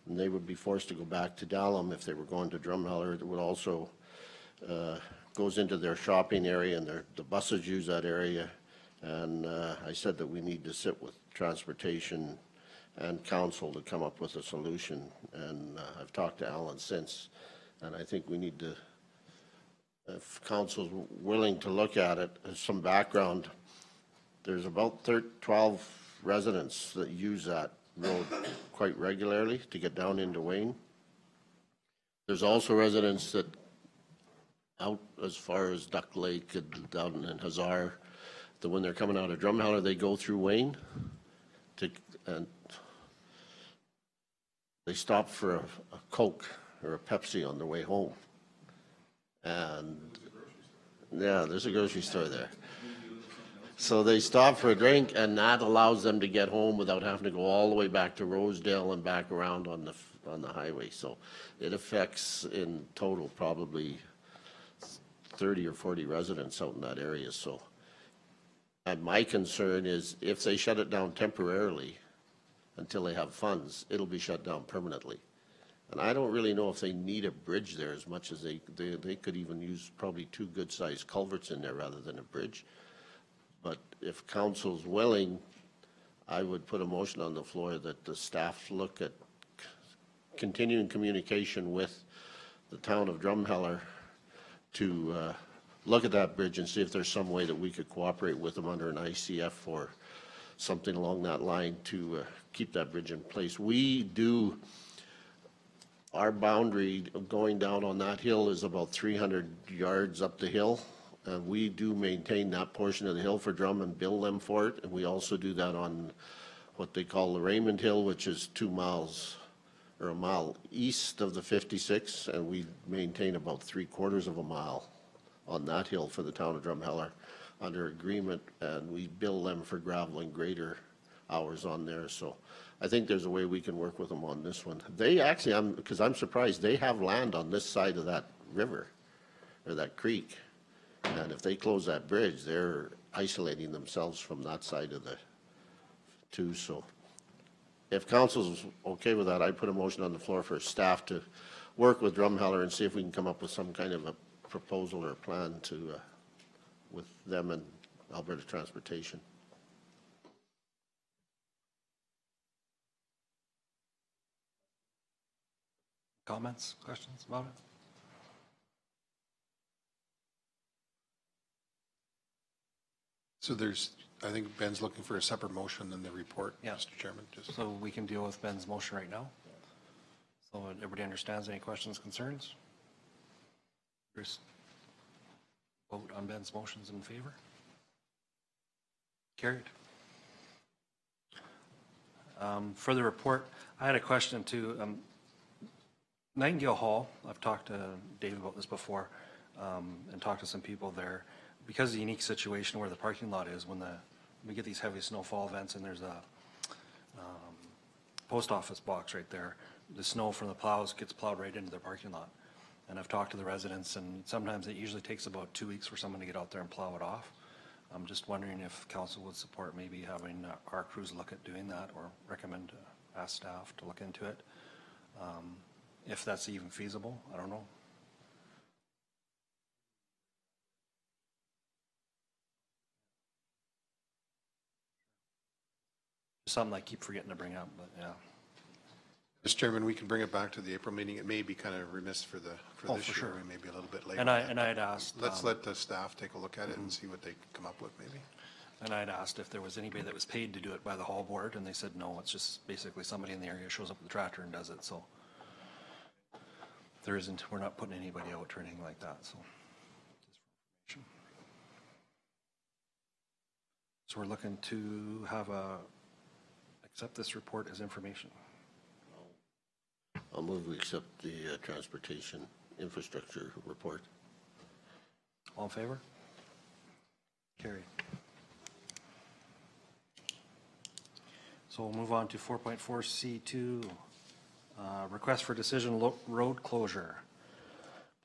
and they would be forced to go back to Dallam if they were going to Drumheller. It would also goes into their shopping area, and the buses use that area. And I said that we need to sit with transportation and council to come up with a solution. And I've talked to Alan since, and I think we need to, if council's willing to look at it, as some background, there's about 12 residents that use that road quite regularly to get down into Wayne. There's also residents that out as far as Duck Lake and down in Hazar that when they're coming out of Drumheller, they go through Wayne and they stop for a Coke or a Pepsi on their way home. And yeah, there's a grocery store there. So they stop for a drink, and that allows them to get home without having to go all the way back to Rosedale and back around on the highway. So it affects in total probably 30 or 40 residents out in that area. So, and my concern is if they shut it down temporarily until they have funds, it'll be shut down permanently. And I don't really know if they need a bridge there as much as they could even use probably 2 good-sized culverts in there rather than a bridge. But if council's willing, I would put a motion on the floor that the staff look at continuing communication with the town of Drumheller to look at that bridge and see if there's some way that we could cooperate with them under an ICF or something along that line to keep that bridge in place. Our boundary of going down on that hill is about 300 yards up the hill. And we do maintain that portion of the hill for Drum and bill them for it. And we also do that on what they call the Raymond Hill, which is 2 miles or a mile east of the 56. And we maintain about 3/4 of a mile on that hill for the town of Drumheller under agreement. And we bill them for gravel and grader hours on there. So I think there's a way we can work with them on this one. They actually, because I'm surprised, they have land on this side of that river or that creek. And if they close that bridge, they're isolating themselves from that side of the two. So if council's okay with that, I'd put a motion on the floor for staff to work with Drumheller and see if we can come up with some kind of a proposal or a plan to, with them and Alberta Transportation. Comments, questions about it? So I think Ben's looking for a separate motion than the report, Yeah. Mr. Chairman. Just So we can deal with Ben's motion right now? So everybody understands any questions, concerns? Bruce, vote on Ben's motions in favor? Carried. For the report, I had a question too. Nightingale Hall, I've talked to Dave about this before, and talked to some people there. Because of the unique situation where the parking lot is, when we get these heavy snowfall events and there's a post office box right there, the snow from the plows gets plowed right into their parking lot. And I've talked to the residents, and sometimes it usually takes about 2 weeks for someone to get out there and plow it off. I'm just wondering if council would support maybe having our crews look at doing that, or recommend ask staff to look into it. If that's even feasible, I don't know. Something I keep forgetting to bring up, but yeah. Mr. Chairman, we can bring it back to the April meeting. It may be kind of remiss for this for year. sure. We may be a little bit late. And I had asked. Let's let the staff take a look at it and see what they come up with maybe. And I'd asked if there was anybody that was paid to do it by the hall board, and they said no, it's just basically somebody in the area shows up with the tractor and does it, so. There isn't, we're not putting anybody out or anything like that, so. So we're looking to have accept this report as information. I'll move we accept the transportation infrastructure report. All in favor? Carried. So we'll move on to 4.4C2, request for decision road closure.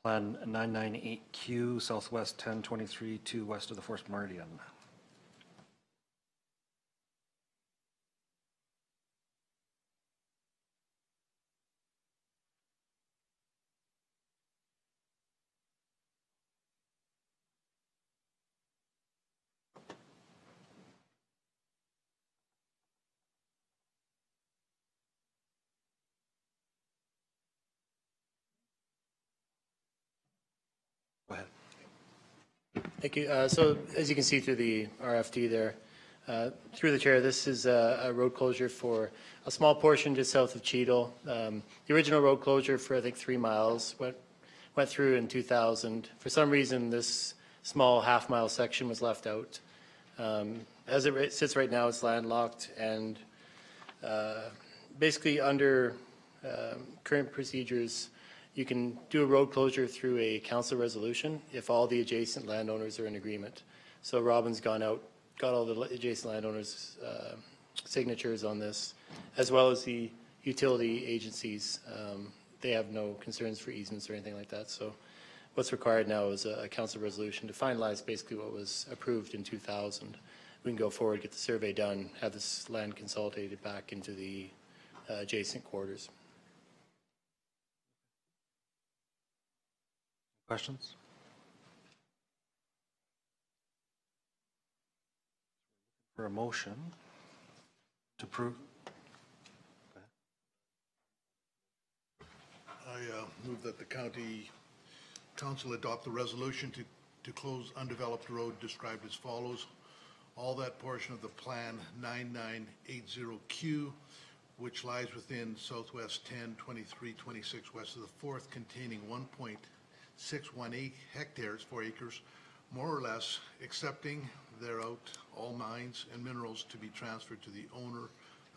Plan 998Q, Southwest 1023 to west of the Forest Meridian. Go ahead. Thank you. So as you can see through the RFD there, through the chair, this is a road closure for a small portion just south of Cheadle. The original road closure for I think 3 miles went through in 2000. For some reason, this small half-mile section was left out. As it sits right now, it's landlocked, and basically under current procedures, you can do a road closure through a council resolution if all the adjacent landowners are in agreement. So Robin's gone out, got all the adjacent landowners' signatures on this, as well as the utility agencies. They have no concerns for easements or anything like that. So what's required now is a council resolution to finalize basically what was approved in 2000. We can go forward, get the survey done, have this land consolidated back into the adjacent quarters. Questions? For a motion to approve. I move that the county council adopt the resolution to close undeveloped road described as follows. All that portion of the plan 9980Q, which lies within Southwest 10, 23, 26 west of the 4th, containing 1.618 hectares, 4 acres, more or less, excepting thereout all mines and minerals to be transferred to the owner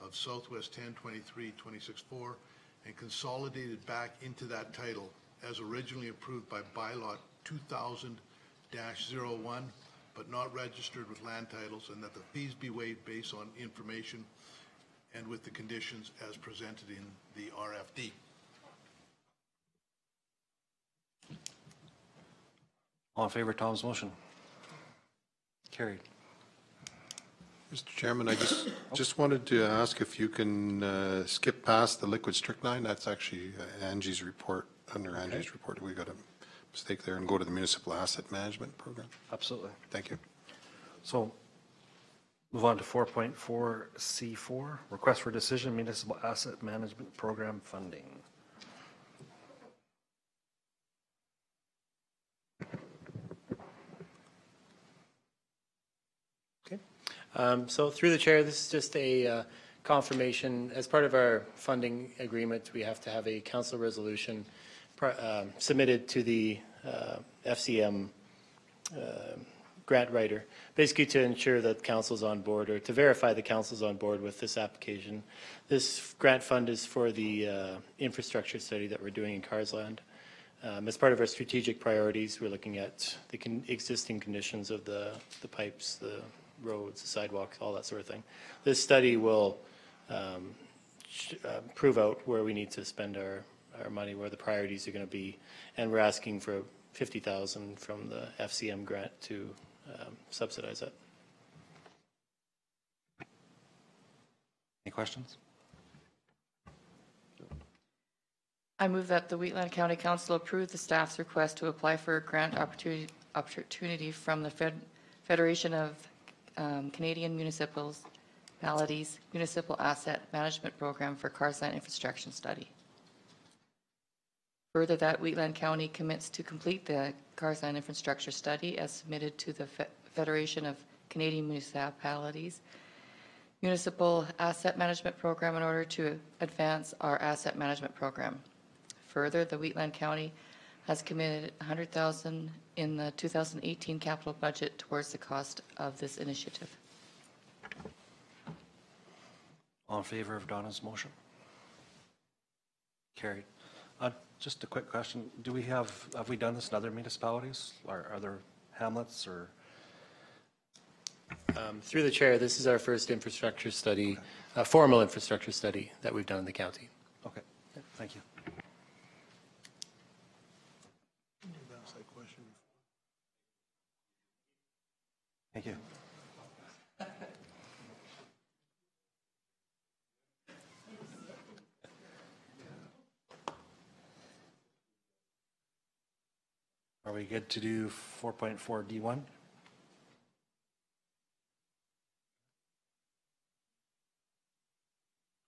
of Southwest 10, 23, 26, 4, and consolidated back into that title as originally approved by bylaw 2000-01, but not registered with land titles, and that the fees be waived based on information and with the conditions as presented in the RFD. All in favor of Tom's motion? Carried. Mr. Chairman, I just wanted to ask if you can skip past the liquid strychnine. That's actually Angie's report, under Angie's report. We got a mistake there, and go to the municipal asset management program. Absolutely. Thank you. So move on to 4.4C4, request for decision, municipal asset management program funding. So through the chair, this is just a confirmation. As part of our funding agreement, we have to have a council resolution submitted to the FCM grant writer, basically to ensure that council's on board, or to verify the council's on board with this application. This grant fund is for the infrastructure study that we're doing in Carsland. As part of our strategic priorities, we're looking at the existing conditions of the pipes, the roads, the sidewalks, all that sort of thing. This study will prove out where we need to spend our money, where the priorities are going to be, and we're asking for $50,000 from the FCM grant to subsidize that. Any questions? I move that the Wheatland County Council approve the staff's request to apply for a grant opportunity from the Federation of Canadian Municipalities Municipal Asset Management Program for Carsland Infrastructure Study. Further, that Wheatland County commits to complete the Carsland Infrastructure Study as submitted to the Federation of Canadian Municipalities Municipal Asset Management Program in order to advance our asset management program. Further, the Wheatland County has committed $100,000 in the 2018 capital budget towards the cost of this initiative. All in favor of Donna's motion? Carried. Just a quick question. Do we have we done this in other municipalities or other hamlets or? Through the chair, this is our first infrastructure study, formal infrastructure study that we've done in the county. Okay, thank you. Thank you. Are we good to do 4.4D1?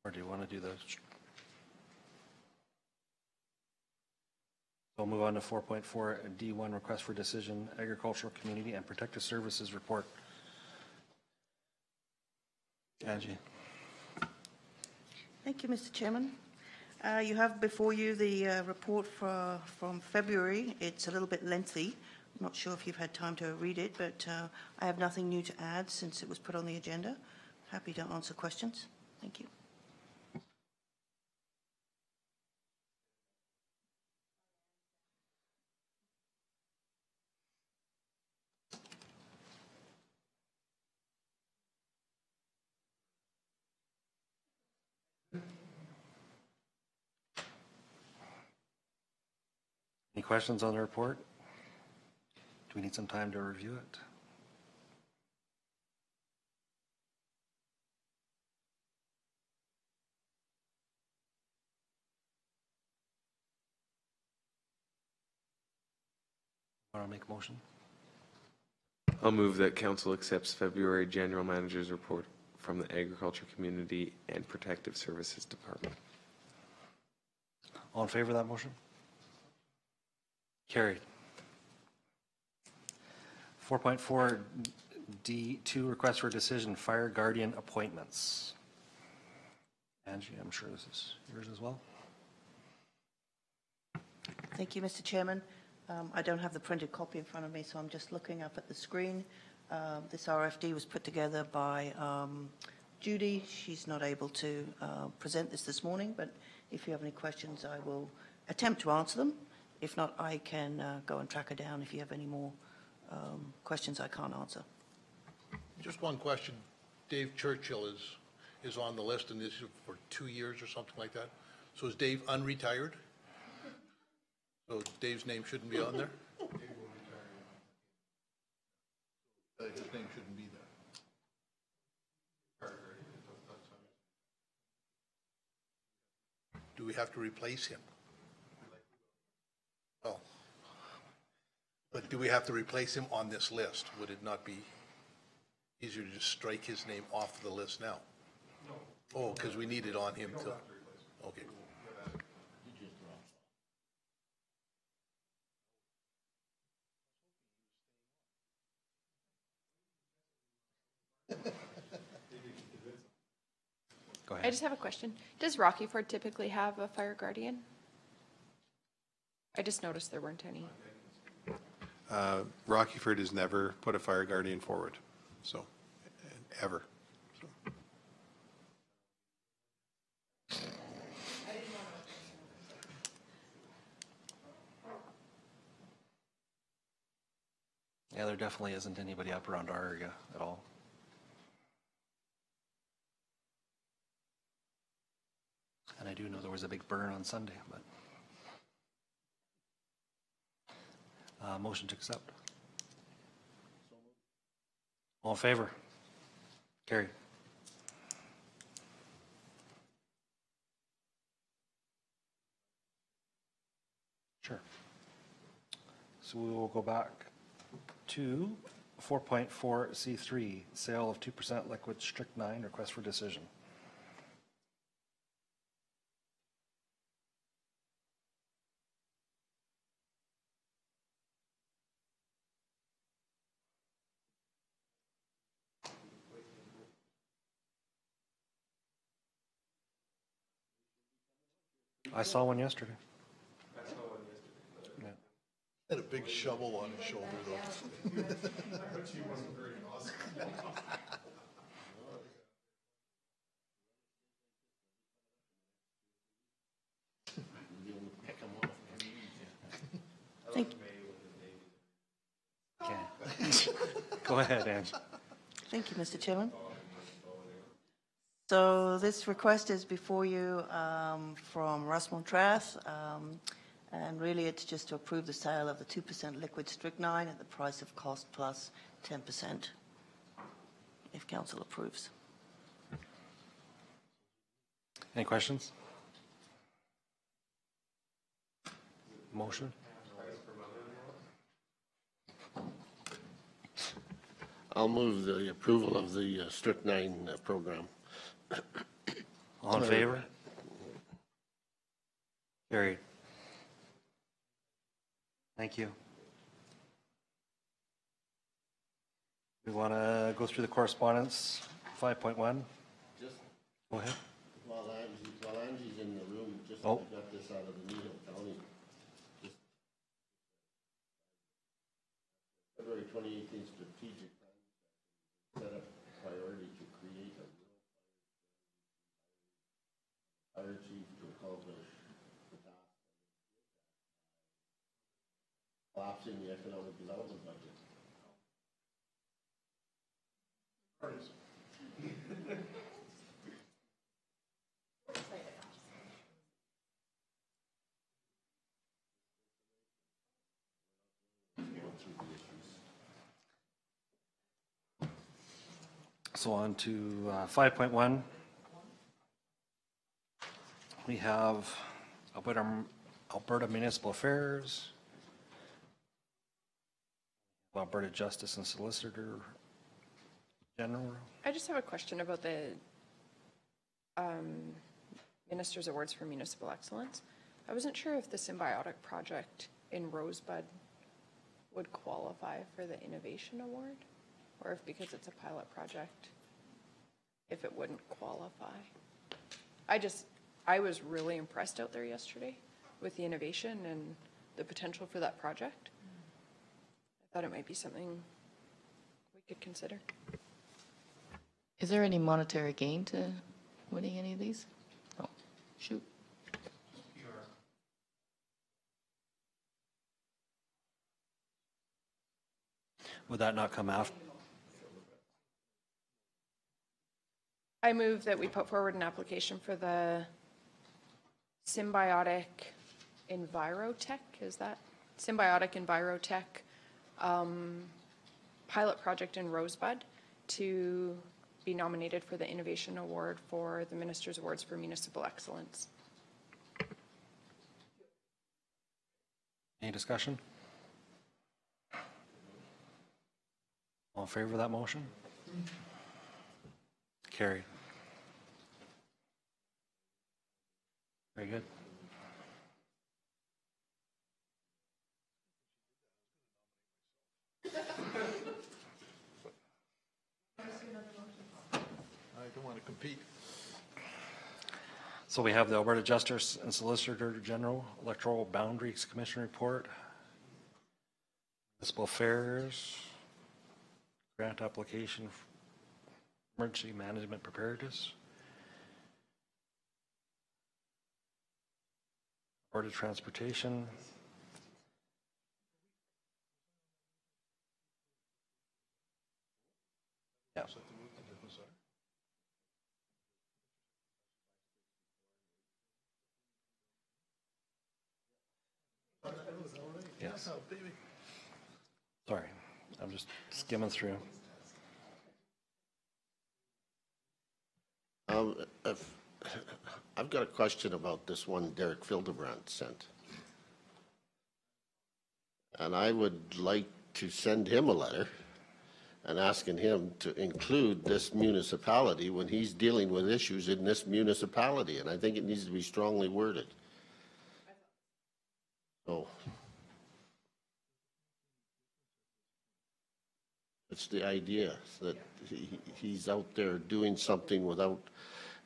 Or do you want to do those? We'll move on to 4.4D1, request for decision, agricultural, community, and protective services report. Angie. Thank you, Mr. Chairman. You have before you the report from February. It's a little bit lengthy. Not sure if you've had time to read it, but I have nothing new to add since it was put on the agenda. Happy to answer questions. Thank you. Any questions on the report? Do we need some time to review it? Want to make a motion? I'll move that council accepts February general manager's report from the Agriculture Community and Protective Services Department. All in favor of that motion? Carried. 4.4 D2, request for decision, fire guardian appointments. Angie, I'm sure this is yours as well. Thank you, Mr. Chairman. I don't have the printed copy in front of me, so I'm just looking up at the screen. This RFD was put together by Judy. She's not able to present this morning, but if you have any questions, I will attempt to answer them. If not, I can go and track her down if you have any more questions I can't answer. Just one question. Dave Churchill is on the list, and this is for 2 years or something like that. So is Dave unretired? So Dave's name shouldn't be on there? His name shouldn't be there. Do we have to replace him? Oh. But do we have to replace him on this list? Would it not be easier to just strike his name off the list now? No. Oh, because we need it on him too. Okay. Go I ahead. just have a question. Does Rockyford typically have a fire guardian? I just noticed there weren't any. Rockyford has never put a fire guardian forward, so, ever. So. Yeah, there definitely isn't anybody up around our area at all. And I do know there was a big burn on Sunday, but. Motion to accept. All in favor? Carried. Sure. So we will go back to 4.4C3, sale of 2% liquid strychnine, request for decision. I saw one yesterday. Yeah. Had a big shovel on his shoulder though. Okay. Go ahead, Ange. Thank you, Mr. Chairman. So this request is before you from Russ Montrath, and really it's just to approve the sale of the 2% liquid strychnine at the price of cost plus 10%, if council approves. Any questions? Motion? I'll move the approval of the strychnine program. All in favor? Carried. Thank you. We want to go through the correspondence, 5.1. Just Go ahead. while Angie's in the room, just Oh. I got this out of the Needham County. 2018 strategic plan set up priority to create a fire chief to accomplish the task collapsing the economic development budget. So on to 5.1. We have Alberta Municipal Affairs, Alberta Justice and Solicitor General. I just have a question about the Minister's Awards for Municipal Excellence. I wasn't sure if the Symbiotic project in Rosebud would qualify for the Innovation Award, or if because it's a pilot project, if it wouldn't qualify. I was really impressed out there yesterday with the innovation and the potential for that project. I thought it might be something we could consider. Is there any monetary gain to winning any of these? No. Shoot. Would that not come after? I move that we put forward an application for the Symbiotic Envirotech, is that? Symbiotic Envirotech pilot project in Rosebud to be nominated for the Innovation Award for the Minister's Awards for Municipal Excellence. Any discussion? All in favor of that motion? Carried. Very good. I don't want to compete. So we have the Alberta Justice and Solicitor General Electoral Boundaries Commission report, Municipal Affairs, grant application, emergency management preparedness, Alberta Transportation, yeah. Yes. Sorry, I'm just skimming through. I've got a question about this one Derek Fildebrandt sent. And I would like to send him a letter and asking him to include this municipality when he's dealing with issues in this municipality. And I think it needs to be strongly worded. So it's the idea that he's out there doing something without,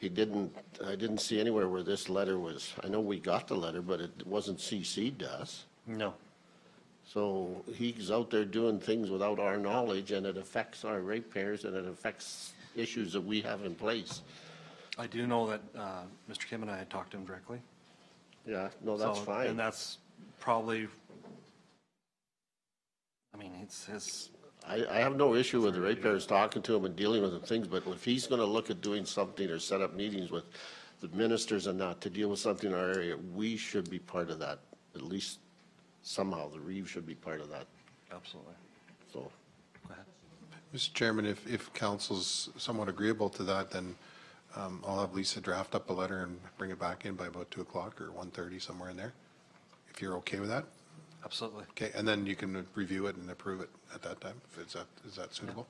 I didn't see anywhere where this letter was, I know we got the letter, but it wasn't CC'd to us. No. So he's out there doing things without our knowledge, and it affects our ratepayers, and it affects issues that we have in place. I do know that Mr. Kim and I had talked to him directly. Yeah, no, that's So- fine. And that's probably, I mean, it's his, I have no issue with the ratepayers talking to him and dealing with the things, but if he's going to look at doing something or set up meetings with the ministers and not to deal with something in our area, we should be part of that. At least somehow the Reeve should be part of that. absolutely. So, Go ahead. Mr. Chairman, if council's somewhat agreeable to that, then I'll have Lisa draft up a letter and bring it back in by about 2 o'clock or 1:30, somewhere in there, if you're okay with that. Absolutely. Okay, and then you can review it and approve it at that time, if is that suitable?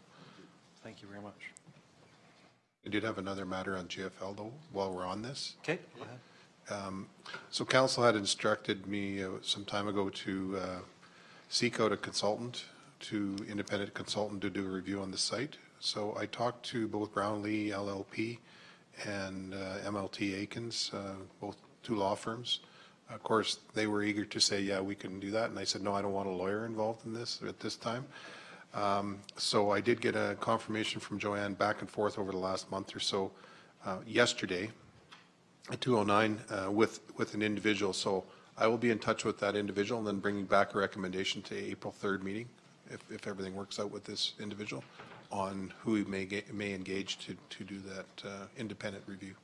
Thank you very much. We did have another matter on GFL, though, while we're on this. Okay, go ahead. So council had instructed me some time ago to seek out a consultant, independent consultant to do a review on the site. So I talked to both Brownlee LLP and MLT Aikens, both two law firms. Of course, they were eager to say, yeah, we can do that. And I said, no, I don't want a lawyer involved in this at this time. So I did get a confirmation from Joanne back and forth over the last month or so, yesterday at 2:09 with an individual. So I will be in touch with that individual and then bringing back a recommendation to April 3rd meeting, if everything works out with this individual, on who we may engage to do that independent review,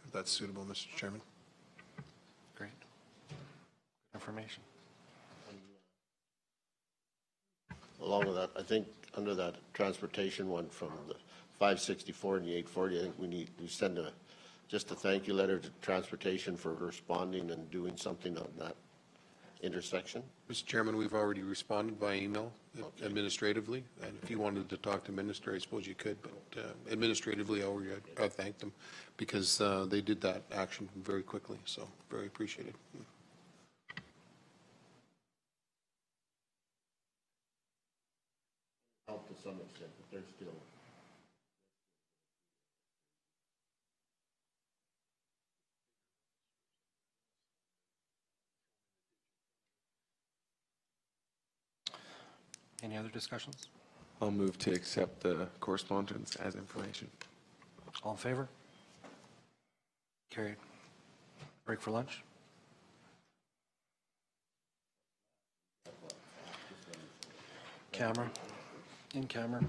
if that's suitable, Mr. Chairman. Great. Information. Along with that, I think under that transportation one from the 564 and the 840, I think we send just a thank you letter to transportation for responding and doing something on that intersection. Mr. Chairman, we've already responded by email administratively, and if you wanted to talk to minister, I suppose you could, but administratively, I thank them because they did that action very quickly, so very appreciated. Help to some extent, but they're still. Any other discussions? I'll move to accept the correspondence as information. All in favor? Carried. Break for lunch? Camera. In camera.